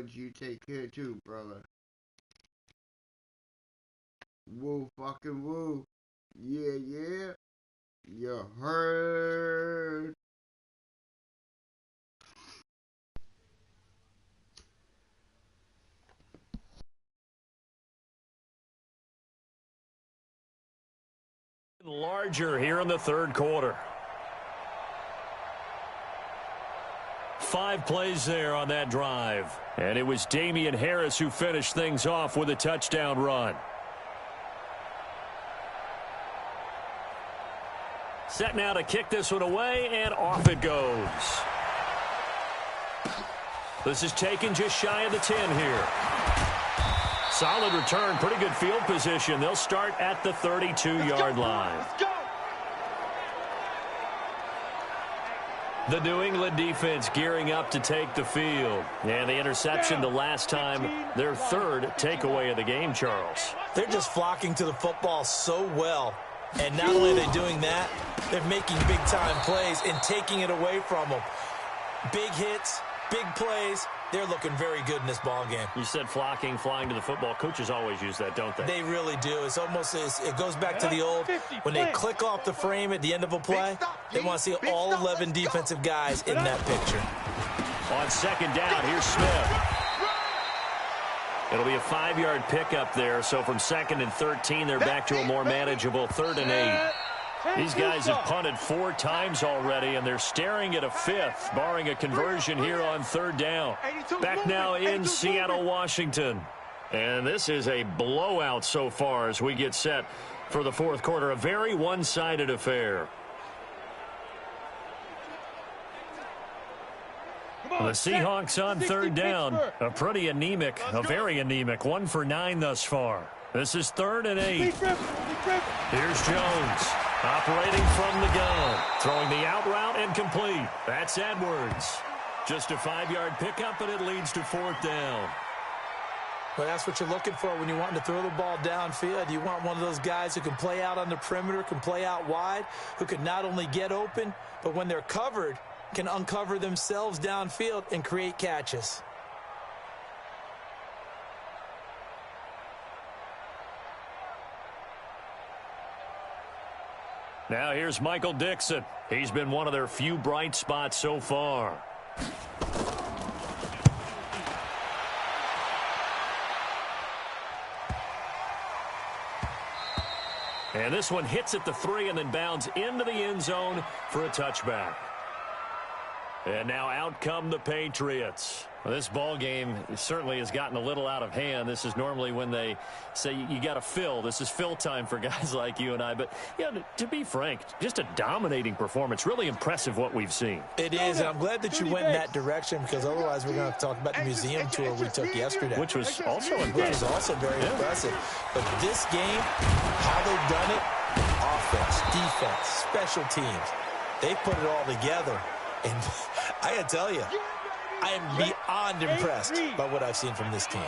Edwards, you take care too, brother. Woo, fucking woo. Yeah, yeah. You heard. Larger here in the third quarter. 5 plays there on that drive. And it was Damian Harris who finished things off with a touchdown run. Set now to kick this one away, and off it goes. This is taken just shy of the 10 here. Solid return, pretty good field position. They'll start at the 32-yard line. The New England defense gearing up to take the field. And the interception the last time, their third takeaway of the game, Charles. They're just flocking to the football so well. And not only are they doing that, they're making big-time plays and taking it away from them. Big hits, big plays. They're looking very good in this ball game. You said flocking, flying to the football. Coaches always use that, don't they? They really do. It's almost it goes back to the old, when they click off the frame at the end of a play, they want to see all 11 defensive guys in that picture. On second down, here's Smith. It'll be a 5-yard pickup there, so from second and 13, they're back to a more manageable 3rd and 8. These guys have punted 4 times already, and they're staring at a 5th, barring a conversion here on 3rd down. Back now in Seattle, Washington. And this is a blowout so far as we get set for the 4th quarter. A very one-sided affair. The Seahawks on 3rd down. A pretty anemic, a very anemic 1 for 9 thus far. This is 3rd and 8. Here's Jones. Operating from the gun. Throwing the out route and complete. That's Edwards. Just a 5-yard pickup, and it leads to 4th down. Well, that's what you're looking for when you want to throw the ball downfield. You want one of those guys who can play out on the perimeter, can play out wide, who can not only get open, but when they're covered, can uncover themselves downfield and create catches. Now here's Michael Dixon. He's been one of their few bright spots so far. And this one hits at the 3 and then bounds into the end zone for a touchback. And now out come the Patriots. Well, this ball game certainly has gotten a little out of hand. This is normally when they say you got to fill. This is fill time for guys like you and I. But, yeah, to be frank, just a dominating performance. Really impressive what we've seen. It is, and I'm glad that you went in that direction because otherwise we're going to talk about the museum tour we took yesterday. Which was also impressive. Which was also very impressive. But this game, how they've done it, offense, defense, special teams, they put it all together. And I got to tell you, I am beyond impressed by what I've seen from this team.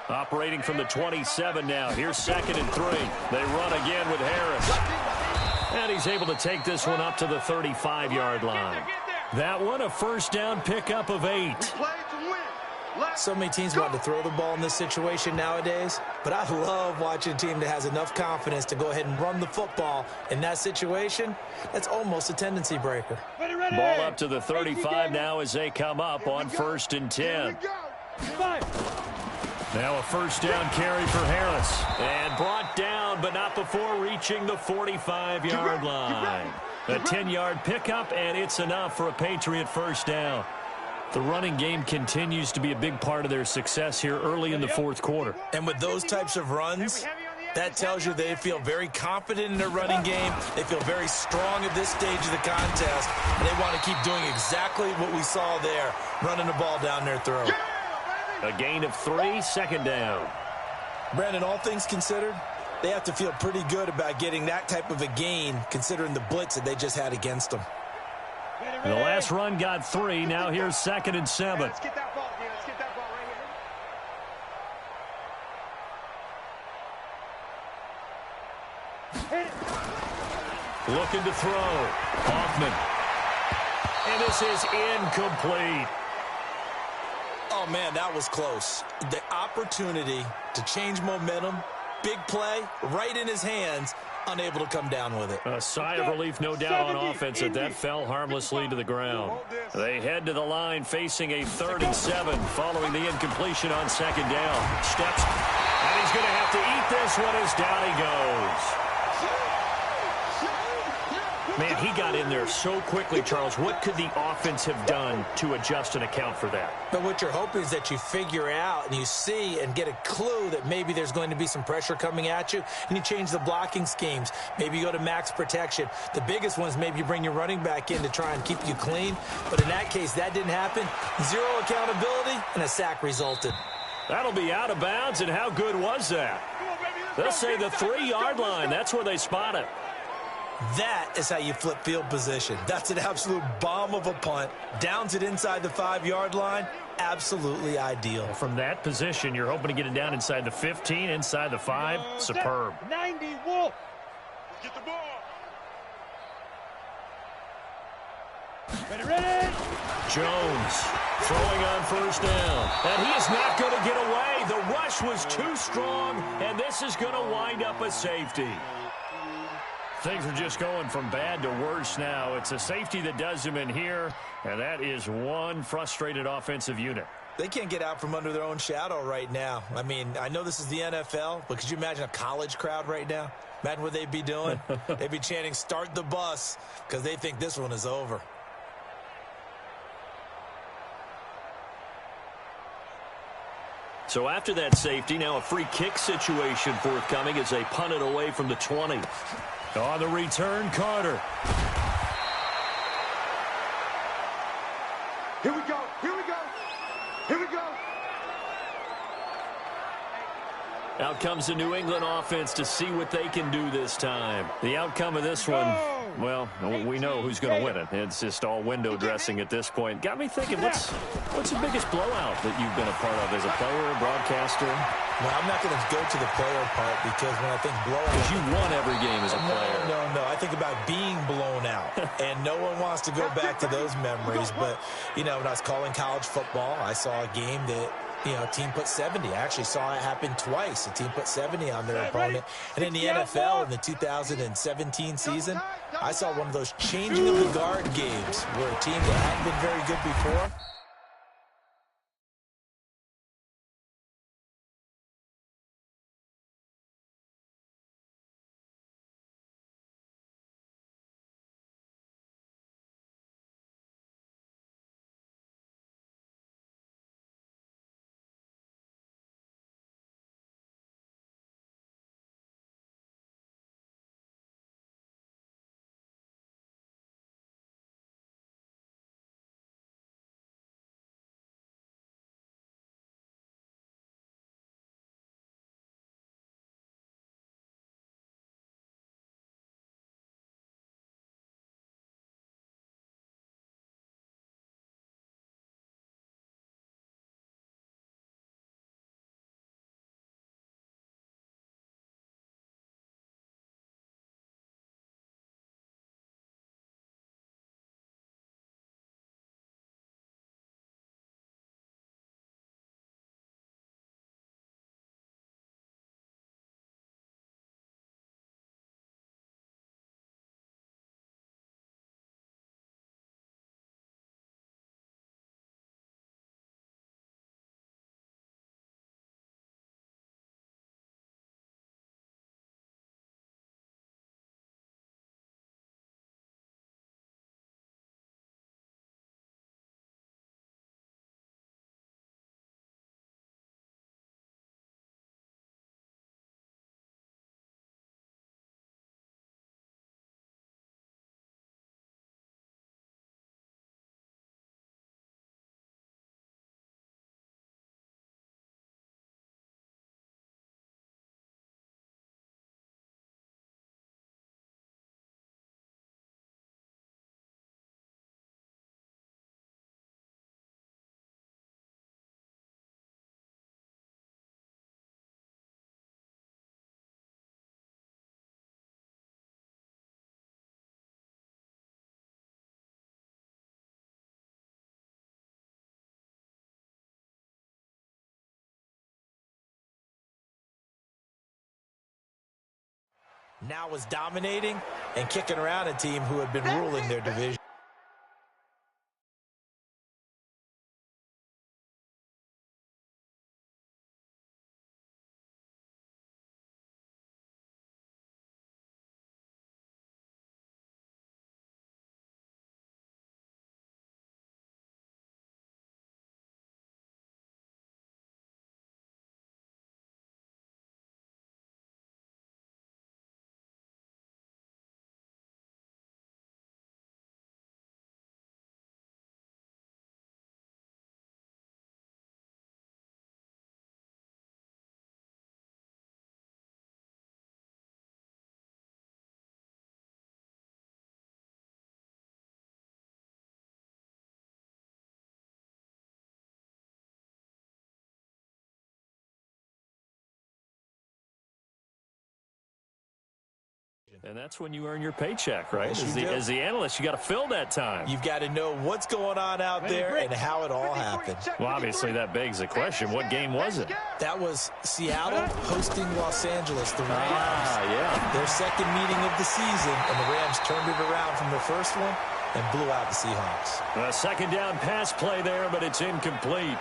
Operating from the 27 now. Here's 2nd and 3. They run again with Harris. And he's able to take this one up to the 35-yard line. That one a 1st down pickup of 8. So many teams want to throw the ball in this situation nowadays, but I love watching a team that has enough confidence to go ahead and run the football in that situation. That's almost a tendency breaker. Ball up to the 35 now as they come up on 1st and 10. Now a 1st down carry for Harris. And brought down, but not before reaching the 45-yard line. A 10-yard pickup, and it's enough for a Patriot 1st down. The running game continues to be a big part of their success here early in the 4th quarter. And with those types of runs, that tells you they feel very confident in their running game. They feel very strong at this stage of the contest. And they want to keep doing exactly what we saw there, running the ball down their throat. A gain of 3, 2nd down. Brandon, all things considered, they have to feel pretty good about getting that type of a gain considering the blitz that they just had against them. The last run got 3. Now here's 2nd and 7. Let's get that ball here. Let's get that ball right here. Looking to throw. Hoffman. And this is incomplete. Oh, Oh, man, that was close. The opportunity to change momentum, big play, right in his hands, unable to come down with it. A sigh of relief, no doubt, on offense that fell harmlessly to the ground. They head to the line facing a 3rd and 7 following the incompletion on 2nd down. Steps, and he's going to have to eat this one as down he goes. Man, he got in there so quickly, Charles. What could the offense have done to adjust and account for that? But what you're hoping is that you figure out and you see and get a clue that maybe there's going to be some pressure coming at you, and you change the blocking schemes. Maybe you go to max protection. The biggest one is maybe you bring your running back in to try and keep you clean. But in that case, that didn't happen. 0 accountability, and a sack resulted. That'll be out of bounds, and how good was that? They'll say the 3-yard line. That's where they spot it. That is how you flip field position. That's an absolute bomb of a punt. Downs it inside the 5-yard line. Absolutely ideal. From that position, you're hoping to get it down inside the 15, inside the 5. Superb. 90, Wolf. Get the ball. Ready. Jones throwing on 1st down. And he is not going to get away. The rush was too strong, and this is going to wind up a safety. Things are just going from bad to worse now. It's a safety that does him in here, and that is one frustrated offensive unit. They can't get out from under their own shadow right now. I mean, I know this is the NFL, but could you imagine a college crowd right now? Imagine what they'd be doing. They'd be chanting, "Start the bus," because they think this one is over. So after that safety, now a free kick situation forthcoming as they punt it away from the 20. On the return, Carter. Here we go. Out comes the New England offense to see what they can do this time. The outcome of this one, well, we know who's going to win it. It's just all window dressing at this point. Got me thinking, what's the biggest blowout that you've been a part of as a player, a broadcaster? Well, I'm not going to go to the player part because when I think blowout... Because you won every game as a player. No. I think about being blown out. And no one wants to go back to those memories. But, when I was calling college football, I saw a game that... a team put 70. I actually saw it happen twice. A team put 70 on their opponent. And in the NFL, in the 2017 season, I saw one of those changing of the guard games where a team that hadn't been very good before now was dominating and kicking around a team who had been ruling their division. And that's when you earn your paycheck, right? Yes, As the analyst, you got to fill that time. You've got to know what's going on out there and how it all happened. Well, obviously, that begs the question, what game was it? That was Seattle hosting Los Angeles, the Rams. Yeah. Their second meeting of the season, and the Rams turned it around from the first one and blew out the Seahawks. A second down pass play there, but it's incomplete.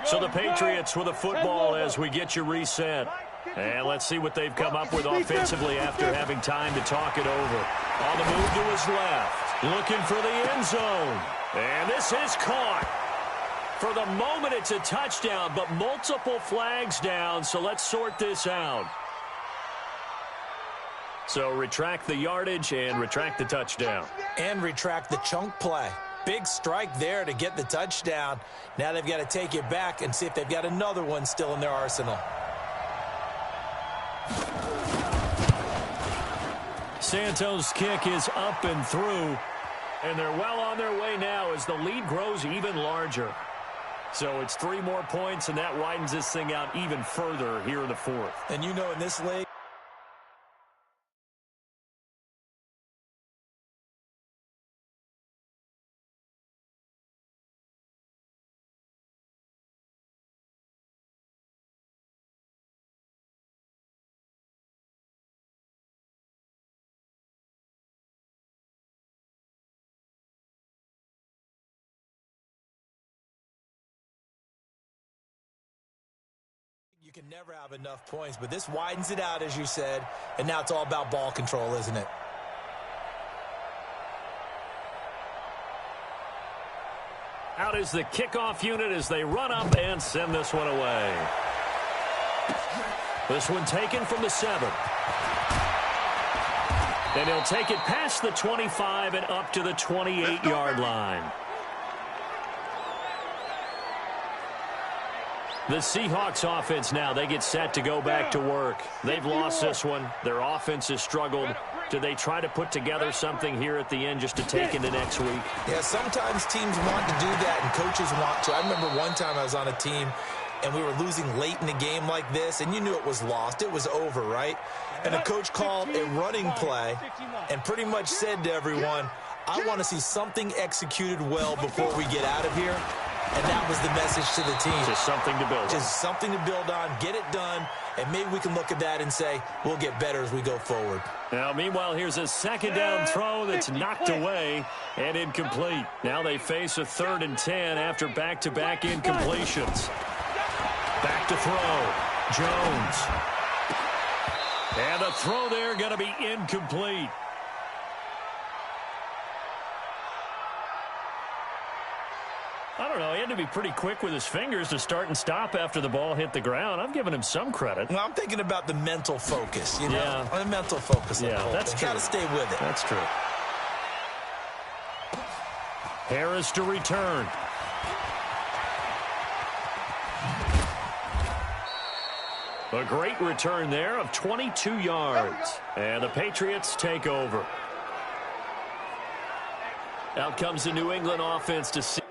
So the Patriots with a football as we get you reset. And let's see what they've come up with offensively after having time to talk it over. On the move to his left. Looking for the end zone. And this is caught. For the moment, it's a touchdown, but multiple flags down, so let's sort this out. So retract the yardage and retract the touchdown. And retract the chunk play. Big strike there to get the touchdown. Now they've got to take it back and see if they've got another one still in their arsenal. Santos' kick is up and through, and they're well on their way now as the lead grows even larger. So it's 3 more points, and that widens this thing out even further here in the fourth. And you know in this league, you can never have enough points, but this widens it out, as you said, and now it's all about ball control, isn't it? Out is the kickoff unit as they run up and send this one away. This one taken from the 7. And he'll take it past the 25 and up to the 28-yard line. The Seahawks offense now, they get set to go back to work. They've lost this one. Their offense has struggled. Do they try to put together something here at the end just to take into next week? Yeah, sometimes teams want to do that and coaches want to. I remember one time I was on a team and we were losing late in the game like this, and you knew it was lost. It was over, right? And the coach called a running play and pretty much said to everyone, I want to see something executed well before we get out of here. And that was the message to the team. Just something to build on. Just something to build on, get it done, and maybe we can look at that and say, we'll get better as we go forward. Now, meanwhile, here's a second down throw that's knocked away and incomplete. Now they face a 3rd and 10 after back-to-back incompletions. Back to throw. Jones. And the throw there going to be incomplete. I don't know. He had to be pretty quick with his fingers to start and stop after the ball hit the ground. I've given him some credit. Well, I'm thinking about the mental focus, you know? Yeah. The mental focus. Yeah, that's true. Got to stay with it. That's true. Harris to return. A great return there of 22 yards. And the Patriots take over. Out comes the New England offense to see.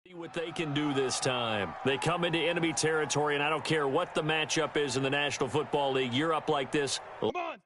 See what they can do this time. They come into enemy territory, and I don't care what the matchup is in the National Football League. You're up like this. Come on.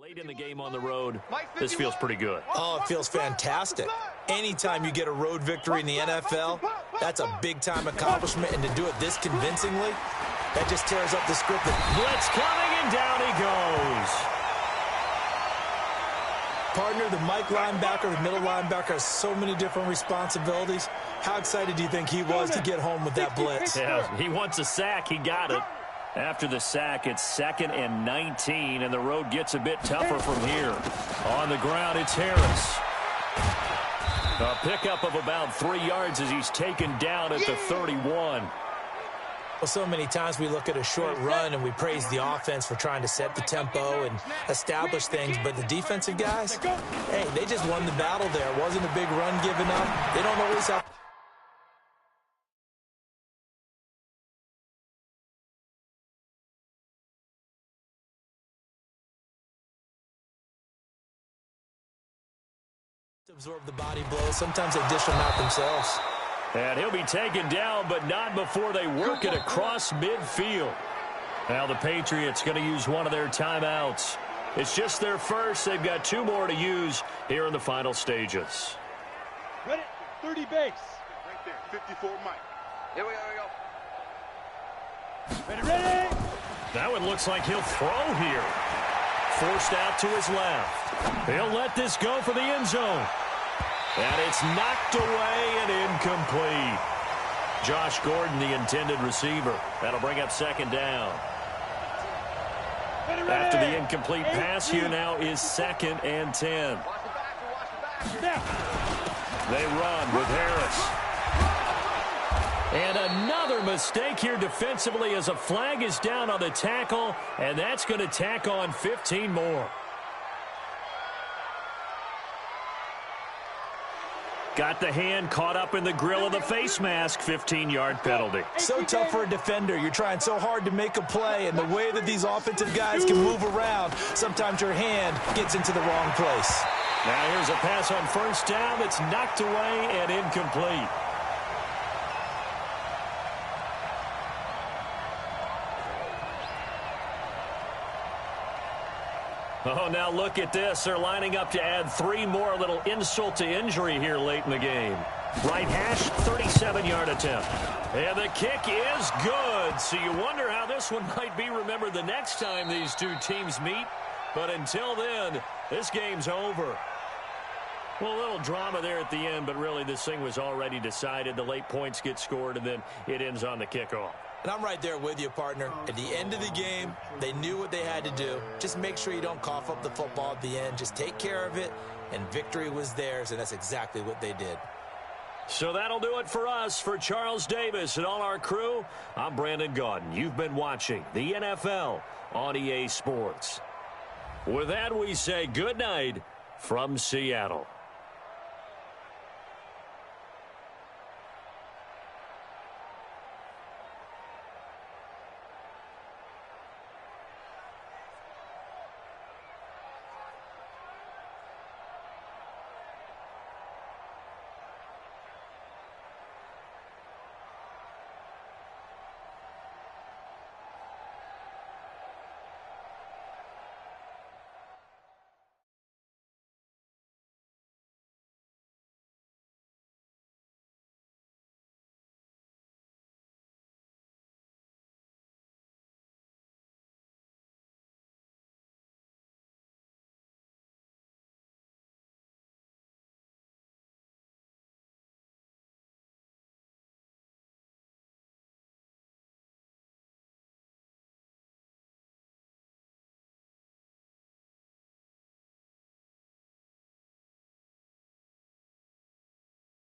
Late in the game on the road, this feels pretty good. Oh, it feels fantastic. Anytime you get a road victory in the NFL, that's a big-time accomplishment, and to do it this convincingly, that just tears up the script. Blitz coming, and down he goes. Partner, the Mike linebacker, the middle linebacker, has so many different responsibilities. How excited do you think he was to get home with that blitz? Yeah, he wants a sack. He got it. After the sack, it's 2nd and 19, and the road gets a bit tougher from here. On the ground, it's Harris. A pickup of about 3 yards as he's taken down at the 31. Well, so many times we look at a short run and we praise the offense for trying to set the tempo and establish things, but the defensive guys, hey, they just won the battle there. It wasn't a big run given up. They don't always have to absorb the body blows. Sometimes they dish them out themselves. And he'll be taken down, but not before they work it across midfield. Now the Patriots going to use one of their timeouts. It's just their first. They've got 2 more to use here in the final stages. Ready? 30 base. Right there. 54 Mike. Here we go. Ready? That one looks like he'll throw here. Forced out to his left. He'll let this go for the end zone. And it's knocked away and incomplete. Josh Gordon, the intended receiver. That'll bring up 2nd down. After the incomplete pass, here now is 2nd and 10. They run with Harris. And another mistake here defensively as a flag is down on the tackle, and that's going to tack on 15 more. Got the hand caught up in the grill of the face mask. 15-yard penalty. So tough for a defender. You're trying so hard to make a play, and the way that these offensive guys can move around, sometimes your hand gets into the wrong place. Now here's a pass on 1st down that's knocked away and incomplete. Oh, now look at this. They're lining up to add 3 more. A little insult to injury here late in the game. Right hash, 37-yard attempt. And the kick is good. So you wonder how this one might be remembered the next time these 2 teams meet. But until then, this game's over. Well, a little drama there at the end, but really this thing was already decided. The late points get scored, and then it ends on the kickoff. And I'm right there with you, partner. At the end of the game, they knew what they had to do. Just make sure you don't cough up the football at the end. Just take care of it, and victory was theirs, and that's exactly what they did. So that'll do it for us. For Charles Davis and all our crew, I'm Brandon Gaudin. You've been watching the NFL on EA Sports. With that, we say good night from Seattle.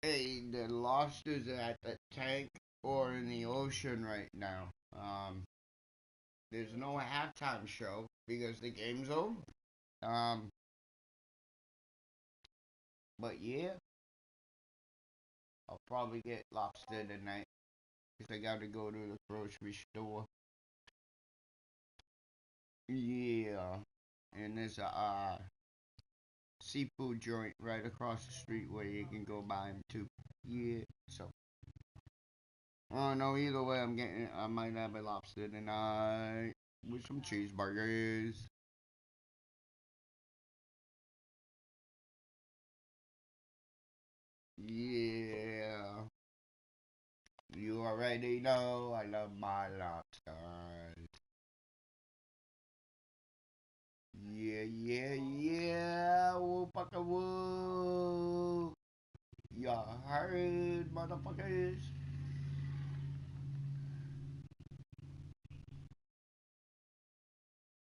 Hey, the lobsters are at the tank or in the ocean right now. There's no halftime show because the game's over. But yeah, I'll probably get lobster tonight because I gotta go to the grocery store. Yeah, and there's a seafood joint right across the street where you can go buy them too. Yeah, so I don't know. Either way, I might have a lobster tonight with some cheeseburgers. Yeah. You already know I love my lobsters. Yeah, yeah, yeah. Woo, fucka, woo. Y'all heard, motherfuckers?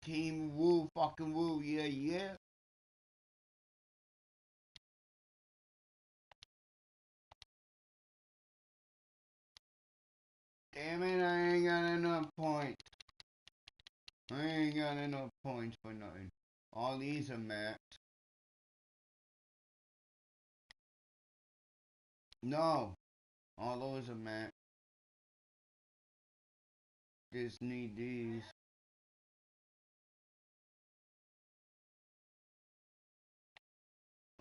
Team Woo, fucking Woo, yeah, yeah. Damn it, I ain't got enough points. I ain't got enough points for nothing. All these are max. No, all those are max. Just need these.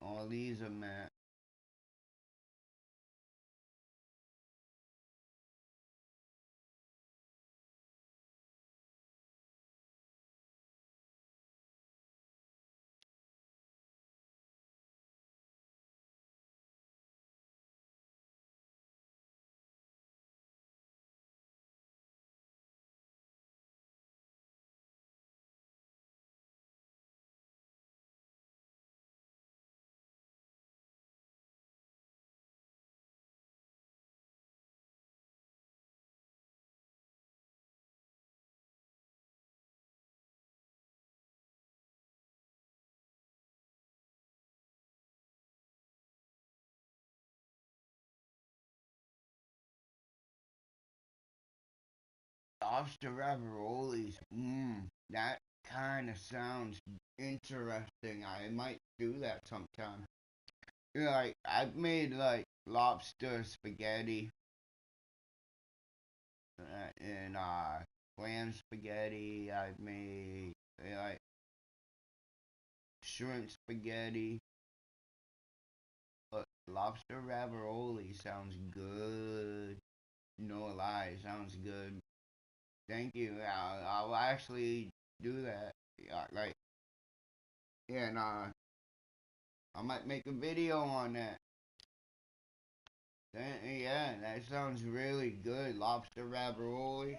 All these are max. Lobster raviolis. That kind of sounds interesting. I might do that sometime. Like I've made like lobster spaghetti and clam spaghetti. I've made like shrimp spaghetti. But lobster ravioli sounds good. No lie, sounds good. Thank you. I'll actually do that. Like, yeah, and I might make a video on that. Yeah, that sounds really good. Lobster ravioli.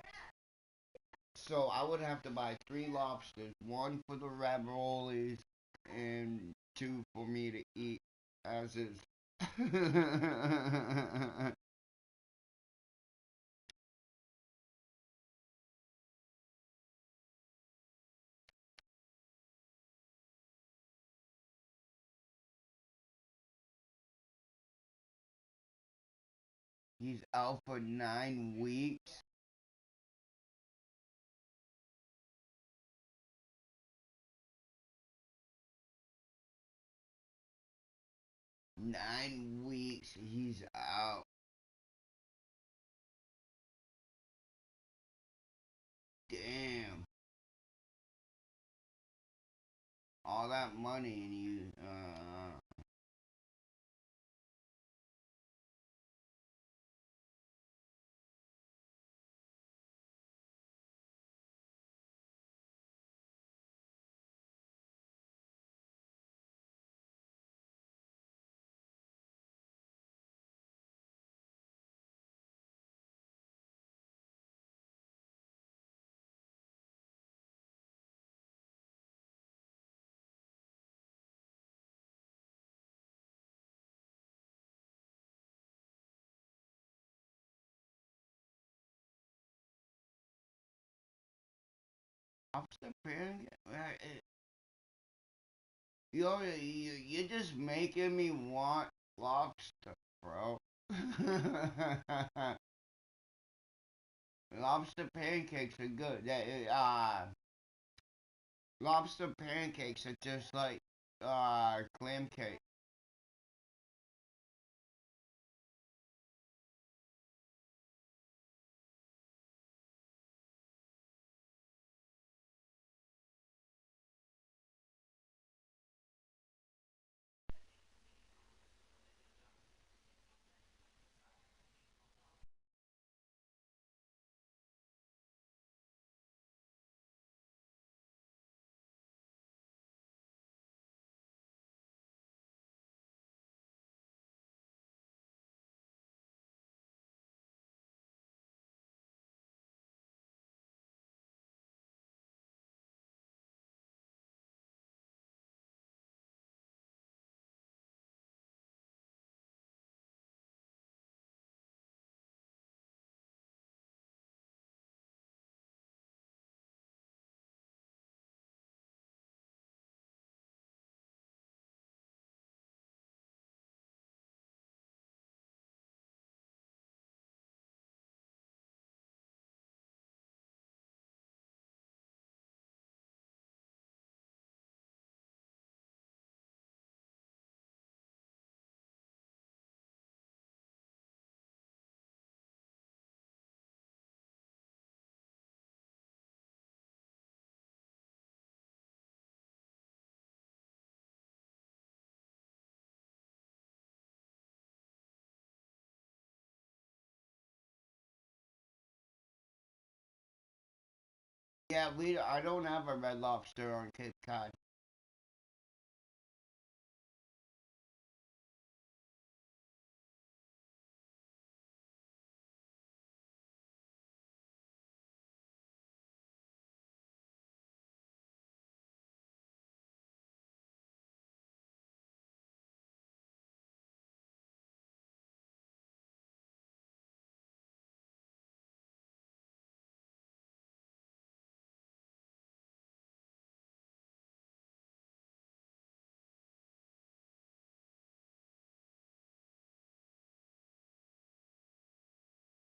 So I would have to buy 3 lobsters, one for the raviolis and 2 for me to eat as is. He's out for 9 weeks. 9 weeks, he's out. Damn. All that money and you, lobster pancake. You're just making me want lobster, bro. Lobster pancakes are good. Lobster pancakes are just like clam cake. Yeah, I don't have a Red Lobster on Cape Cod.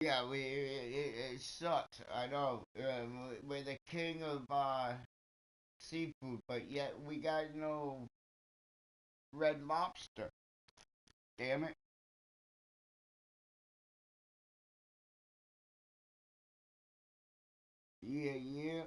Yeah, it sucks. I know. We're the king of seafood, but yet we got no Red Lobster. Damn it. Yeah, yeah.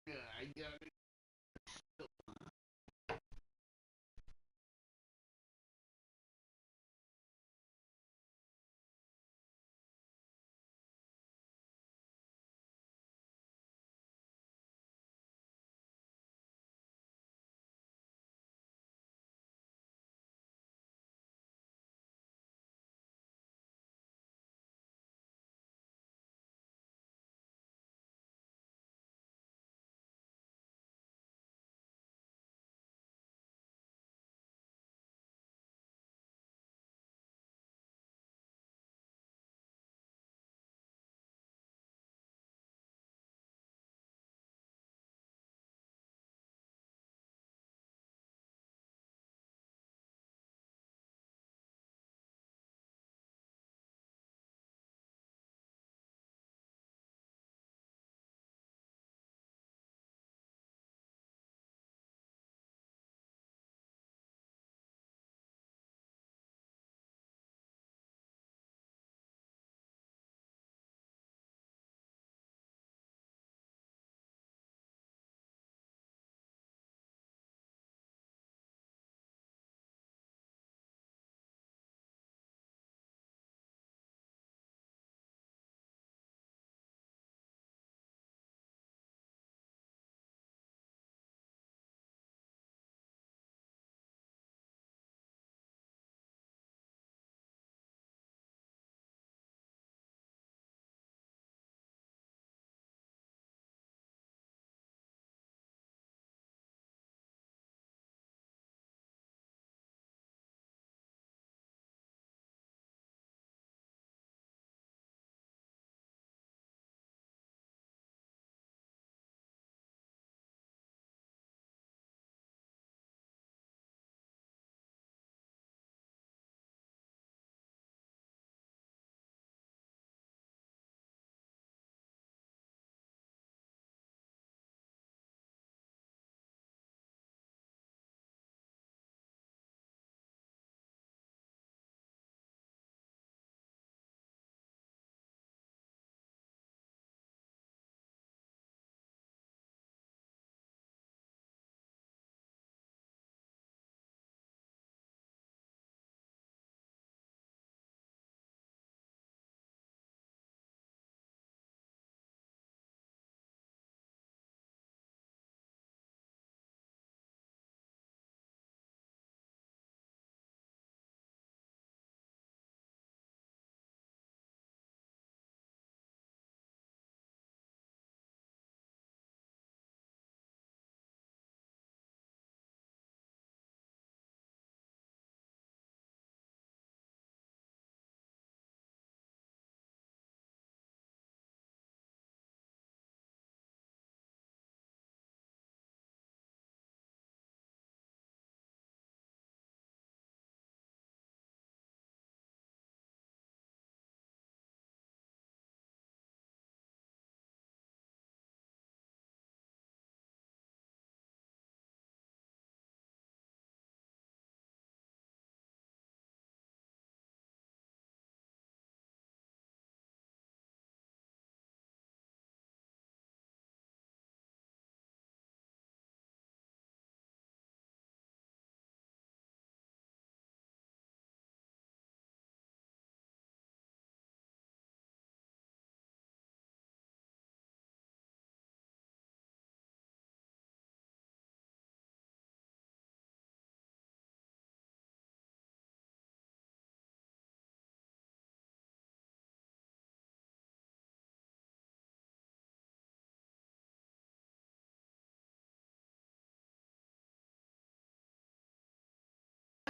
Yeah, I got it.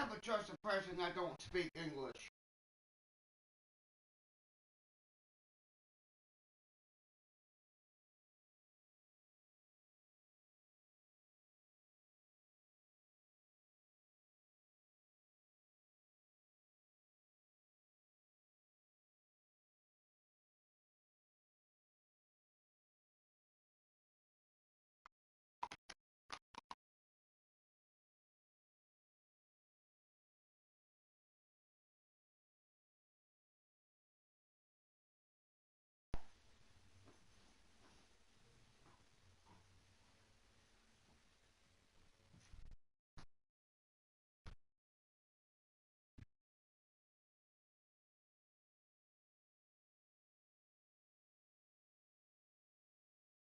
Never trust a person that don't speak English.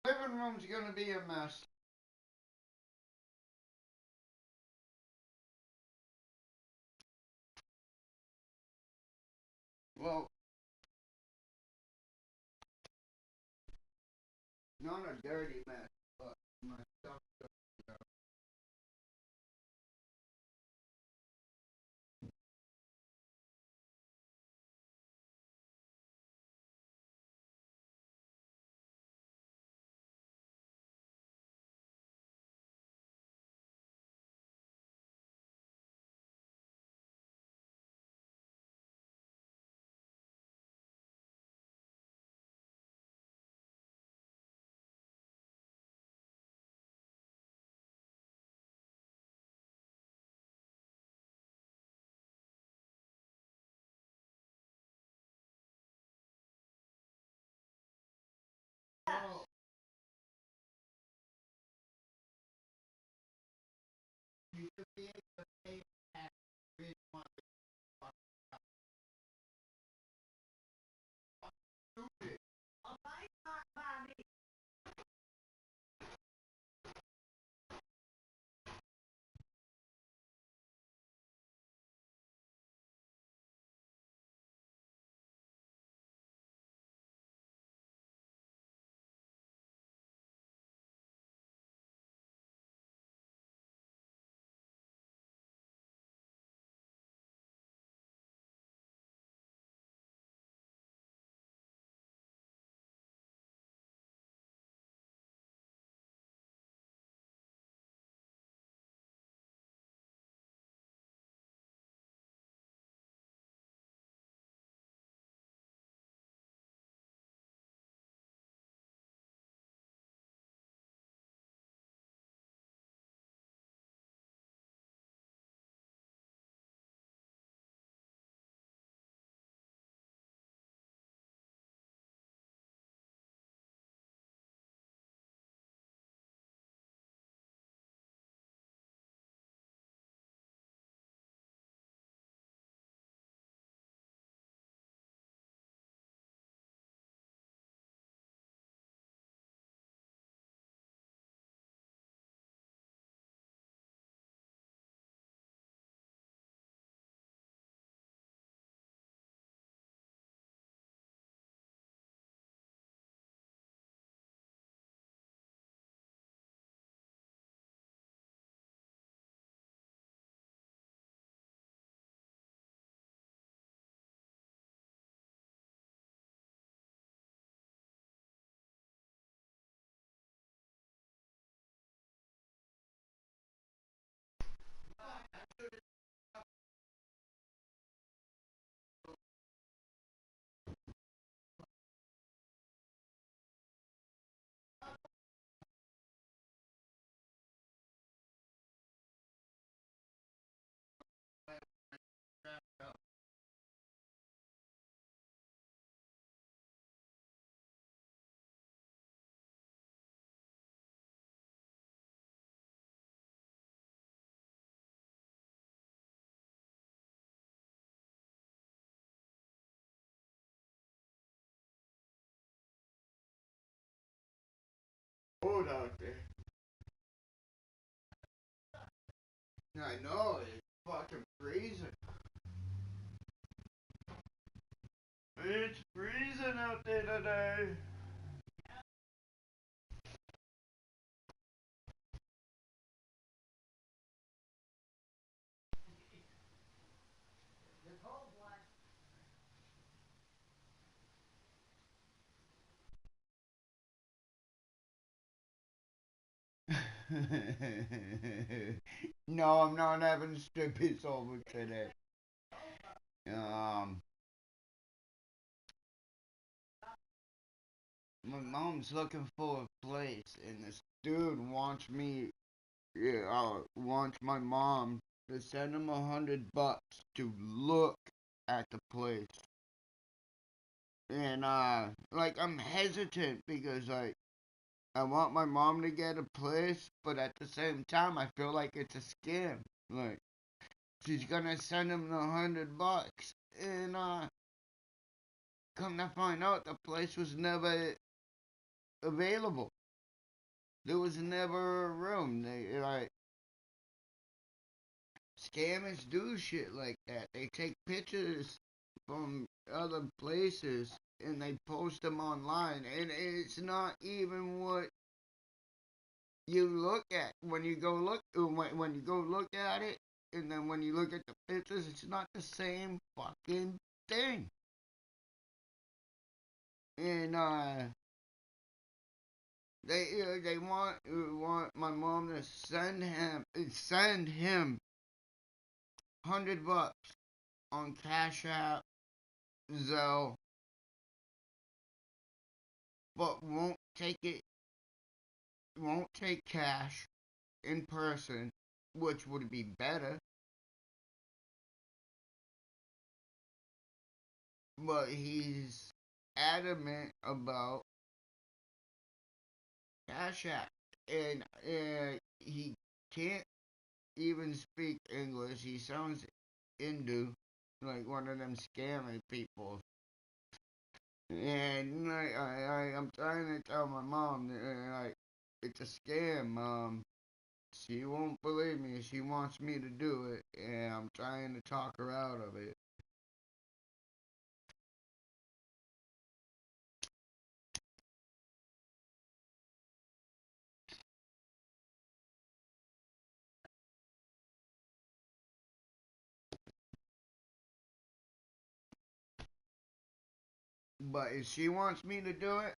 Living room's gonna be a mess. Well, not a dirty mess, but my stuff. Oh. You should be able to pay that reason why stupid. Cold out there. I know, it's fucking freezing. It's freezing out there today. No, I'm not having strippies over today. Um, my mom's looking for a place, and this dude wants me, wants my mom to send him $100 to look at the place. And like I'm hesitant because like I want my mom to get a place, but at the same time I feel like it's a scam. Like she's gonna send him the $100, and come to find out the place was never available. There was never a room. They like scammers do shit like that. They take pictures from other places and they post them online, and it's not even what you look at when you go look when you go look at it, and then when you look at the pictures, it's not the same fucking thing. And they want my mom to send him $100 on Cash App, Zelle, but won't take cash in person, which would be better. But he's adamant about Cash App, and he can't even speak English. He sounds Hindu, like one of them scamming people. And I'm trying to tell my mom that like it's a scam. She won't believe me. She wants me to do it, and I'm trying to talk her out of it. But if she wants me to do it,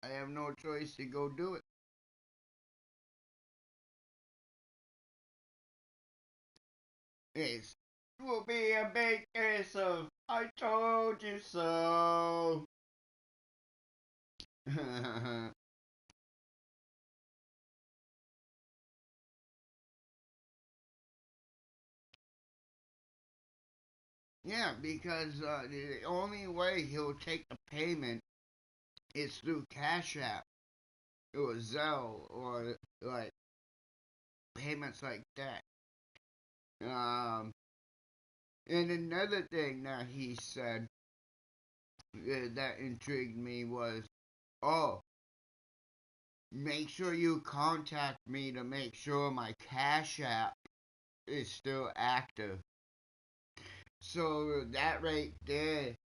I have no choice to go do it. It will be a big case of I told you so. Yeah, because the only way he'll take the payment is through Cash App or Zelle or like payments like that. And another thing that he said that intrigued me was, oh, make sure you contact me to make sure my Cash App is still active. So that right there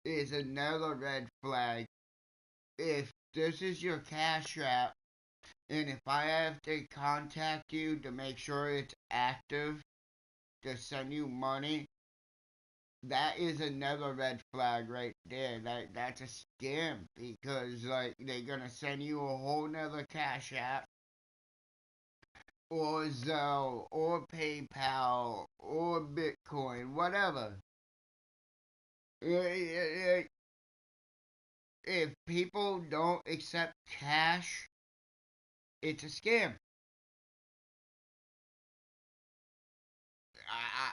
is another red flag. If this is your Cash App, and if I have to contact you to make sure it's active to send you money, that is another red flag right there. That's a scam because like they're gonna send you a whole nother Cash App or Zelle or PayPal or Bitcoin, whatever. If people don't accept cash, it's a scam.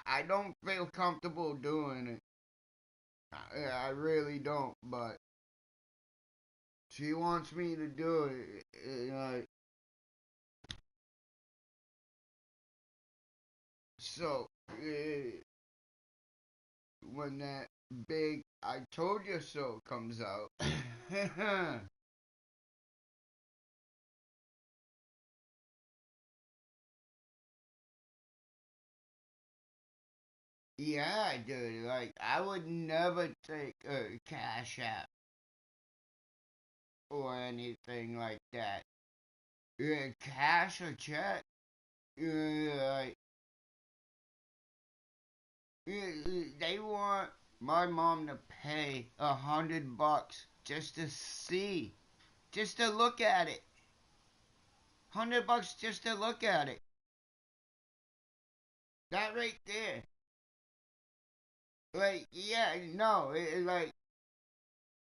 I don't feel comfortable doing it. I really don't, but she wants me to do it. So, when that big I told you so comes out, yeah, dude, like, I would never take a Cash App or anything like that. Cash or check, like, they want my mom to pay $100 just to see, just to look at it. $100 just to look at it. That right there. Like, yeah, no, like,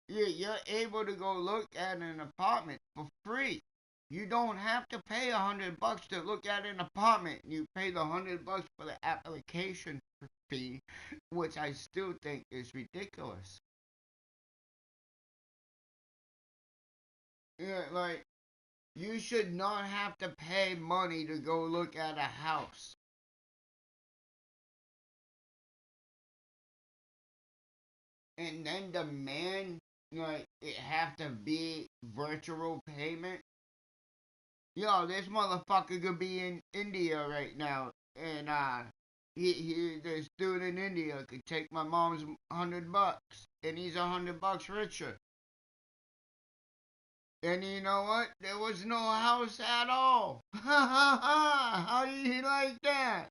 you're able to go look at an apartment for free. You don't have to pay $100 to look at an apartment. You pay the $100 for the application fee, which I still think is ridiculous. Yeah, like, you should not have to pay money to go look at a house. And then demand, like, it have to be virtual payment. Yo, this motherfucker could be in India right now, and this dude in India could take my mom's $100, and he's $100 richer. And you know what? There was no house at all. Ha ha ha! How do you like that?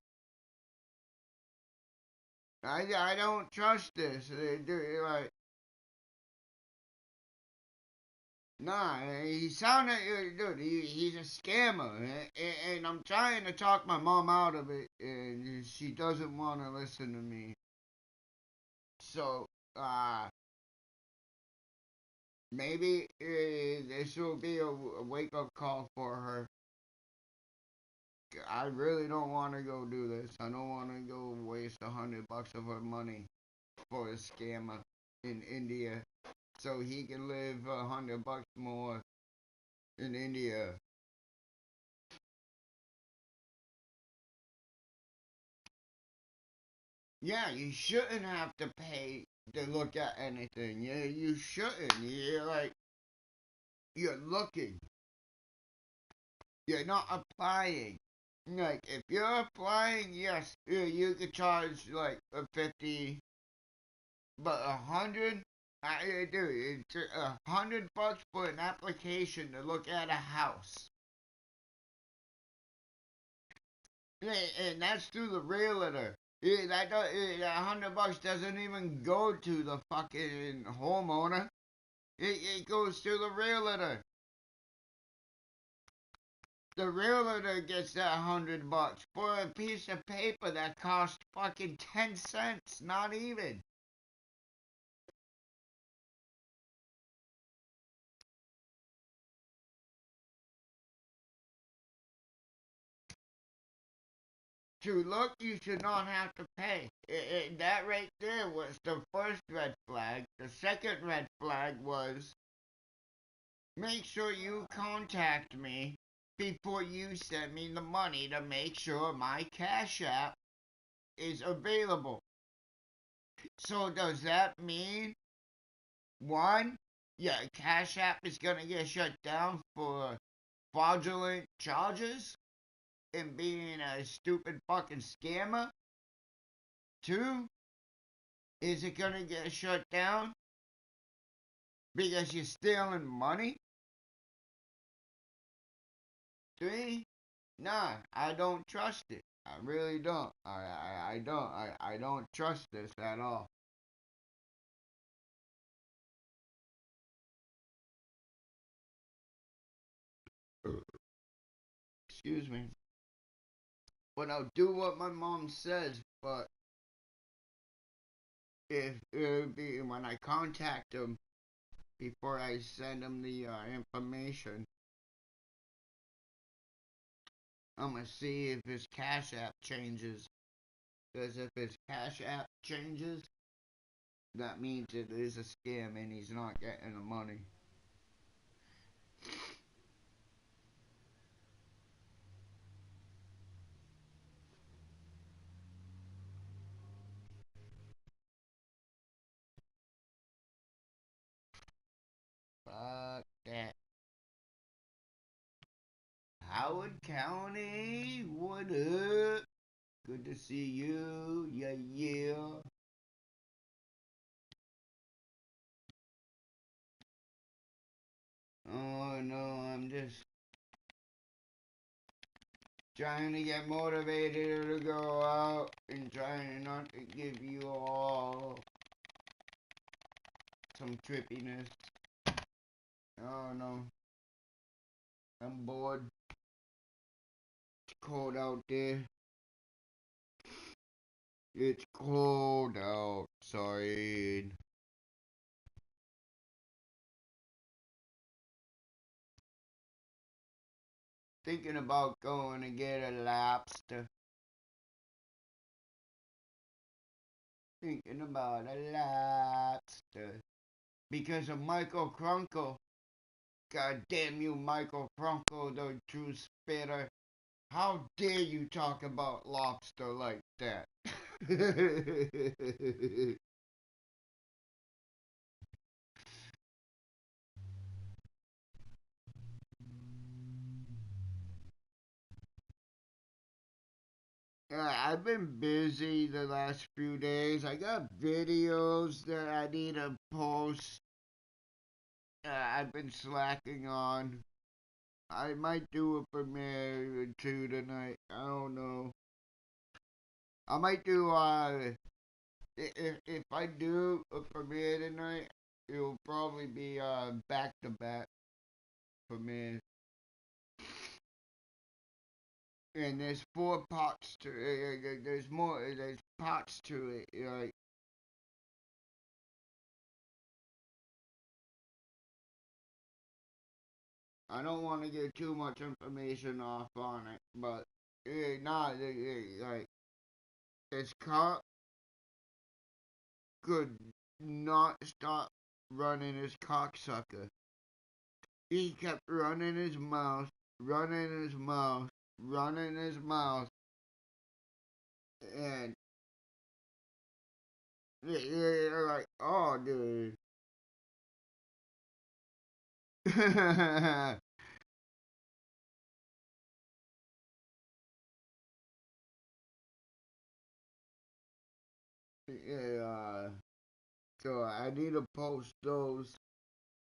I don't trust this. Like, nah, he sounded, dude, he's a scammer. And I'm trying to talk my mom out of it, and she doesn't want to listen to me. So, maybe this will be a wake-up call for her. I really don't want to go do this. I don't want to go waste $100 of her money for a scammer in India, so he can live $100 more in India. Yeah, you shouldn't have to pay to look at anything. Yeah, you shouldn't. You're like, you're looking. You're not applying. Like, if you're applying, yes, you could charge like a 50, but 100. Dude, it's $100 for an application to look at a house. And that's through the realtor. That $100 doesn't even go to the fucking homeowner. It goes to the realtor. The realtor gets that $100 for a piece of paper that costs fucking 10 cents. Not even. To look, you should not have to pay. That right there was the first red flag. The second red flag was, make sure you contact me before you send me the money to make sure my Cash App is available. So does that mean, one, yeah, Cash App is gonna get shut down for fraudulent charges and being a stupid fucking scammer? Two, is it gonna get shut down because you're stealing money? Three, nah, I don't trust it. I really don't. I don't. I don't trust this at all. Excuse me. But I'll do what my mom says. But if it be when I contact him before I send him the information, I'm gonna see if his Cash App changes. Because if his Cash App changes, that means it is a scam and he's not getting the money. Fuck that. Howard County, what up? Good to see you. Yeah, yeah. Oh no, I'm just trying to get motivated to go out and trying not to give you all some trippiness. Oh no, I'm bored. cold out there. It's cold outside. Thinking about going to get a lobster. Thinking about a lobster. Because of Michael Krunkel. God damn you, Michael Krunkel, the true spitter. How dare you talk about lobster like that? I've been busy the last few days. I got videos that I need to post. I've been slacking on. I might do a premiere or two tonight. I don't know. I might do, if I do a premiere tonight, it'll probably be, back to back premiere. And there's 4 parts to it. There's more. There's parts to it. Like, I don't want to get too much information off on it, but like this cop could not stop running his cocksucker. He kept running his mouth, running his mouth, running his mouth, and you're like, oh, dude. Yeah, so I need to post those,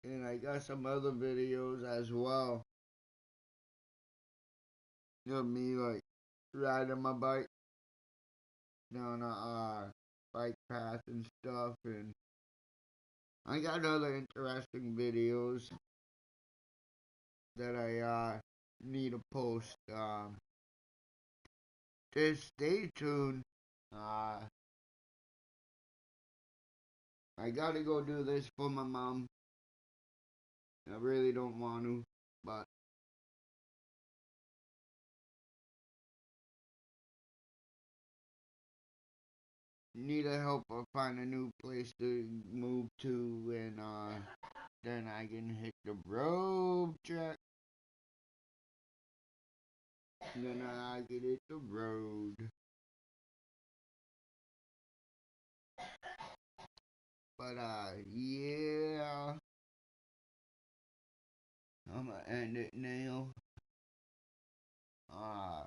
and I got some other videos as well of me like riding my bike down a bike path and stuff, and I got other interesting videos that I need to post. Just stay tuned. Uh, I gotta go do this for my mom. I really don't want to, but need to help her find a new place to move to, and then I can hit the road, Jack. Then I can hit the road. But yeah, I'm gonna end it now. Uh,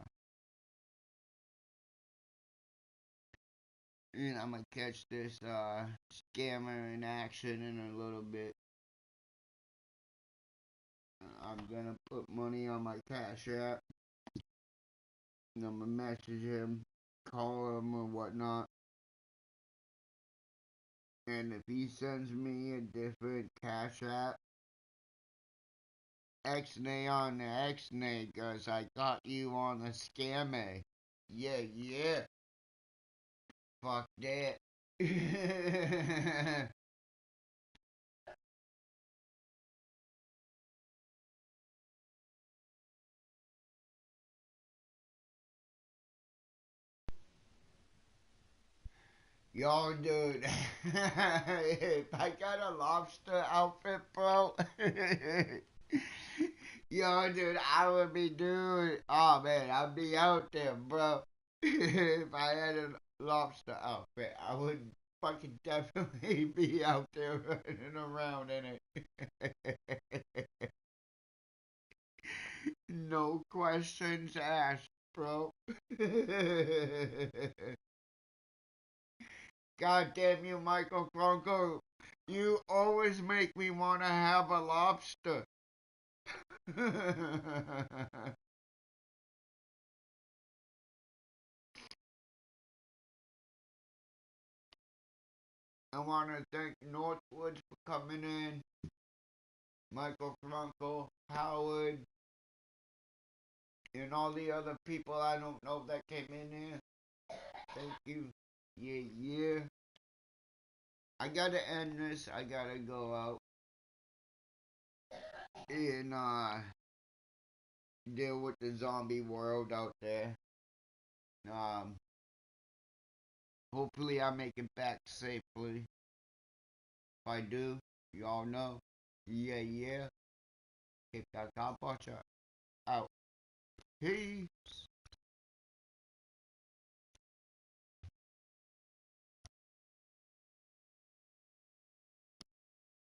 and I'm gonna catch this scammer in action in a little bit. I'm gonna put money on my Cash App. And I'm gonna message him, call him or whatnot. And if he sends me a different Cash App, X-nay on the X-nay, cause I got you on the scammer. Yeah, yeah. Fuck that. Yo, dude, if I got a lobster outfit, bro, yo, dude, I would be doing, oh man, I'd be out there, bro. If I had a lobster outfit, I would fucking definitely be out there running around in it. No questions asked, bro. God damn you, Michael Franco. You always make me want to have a lobster. I want to thank Northwoods for coming in, Michael Franco, Howard, And all the other people I don't know that came in here. Thank you. Yeah, yeah. I gotta end this. I gotta go out and deal with the zombie world out there. Um, Hopefully I make it back safely. If I do, y'all know. Yeah, yeah. Keep that composure out. Peace.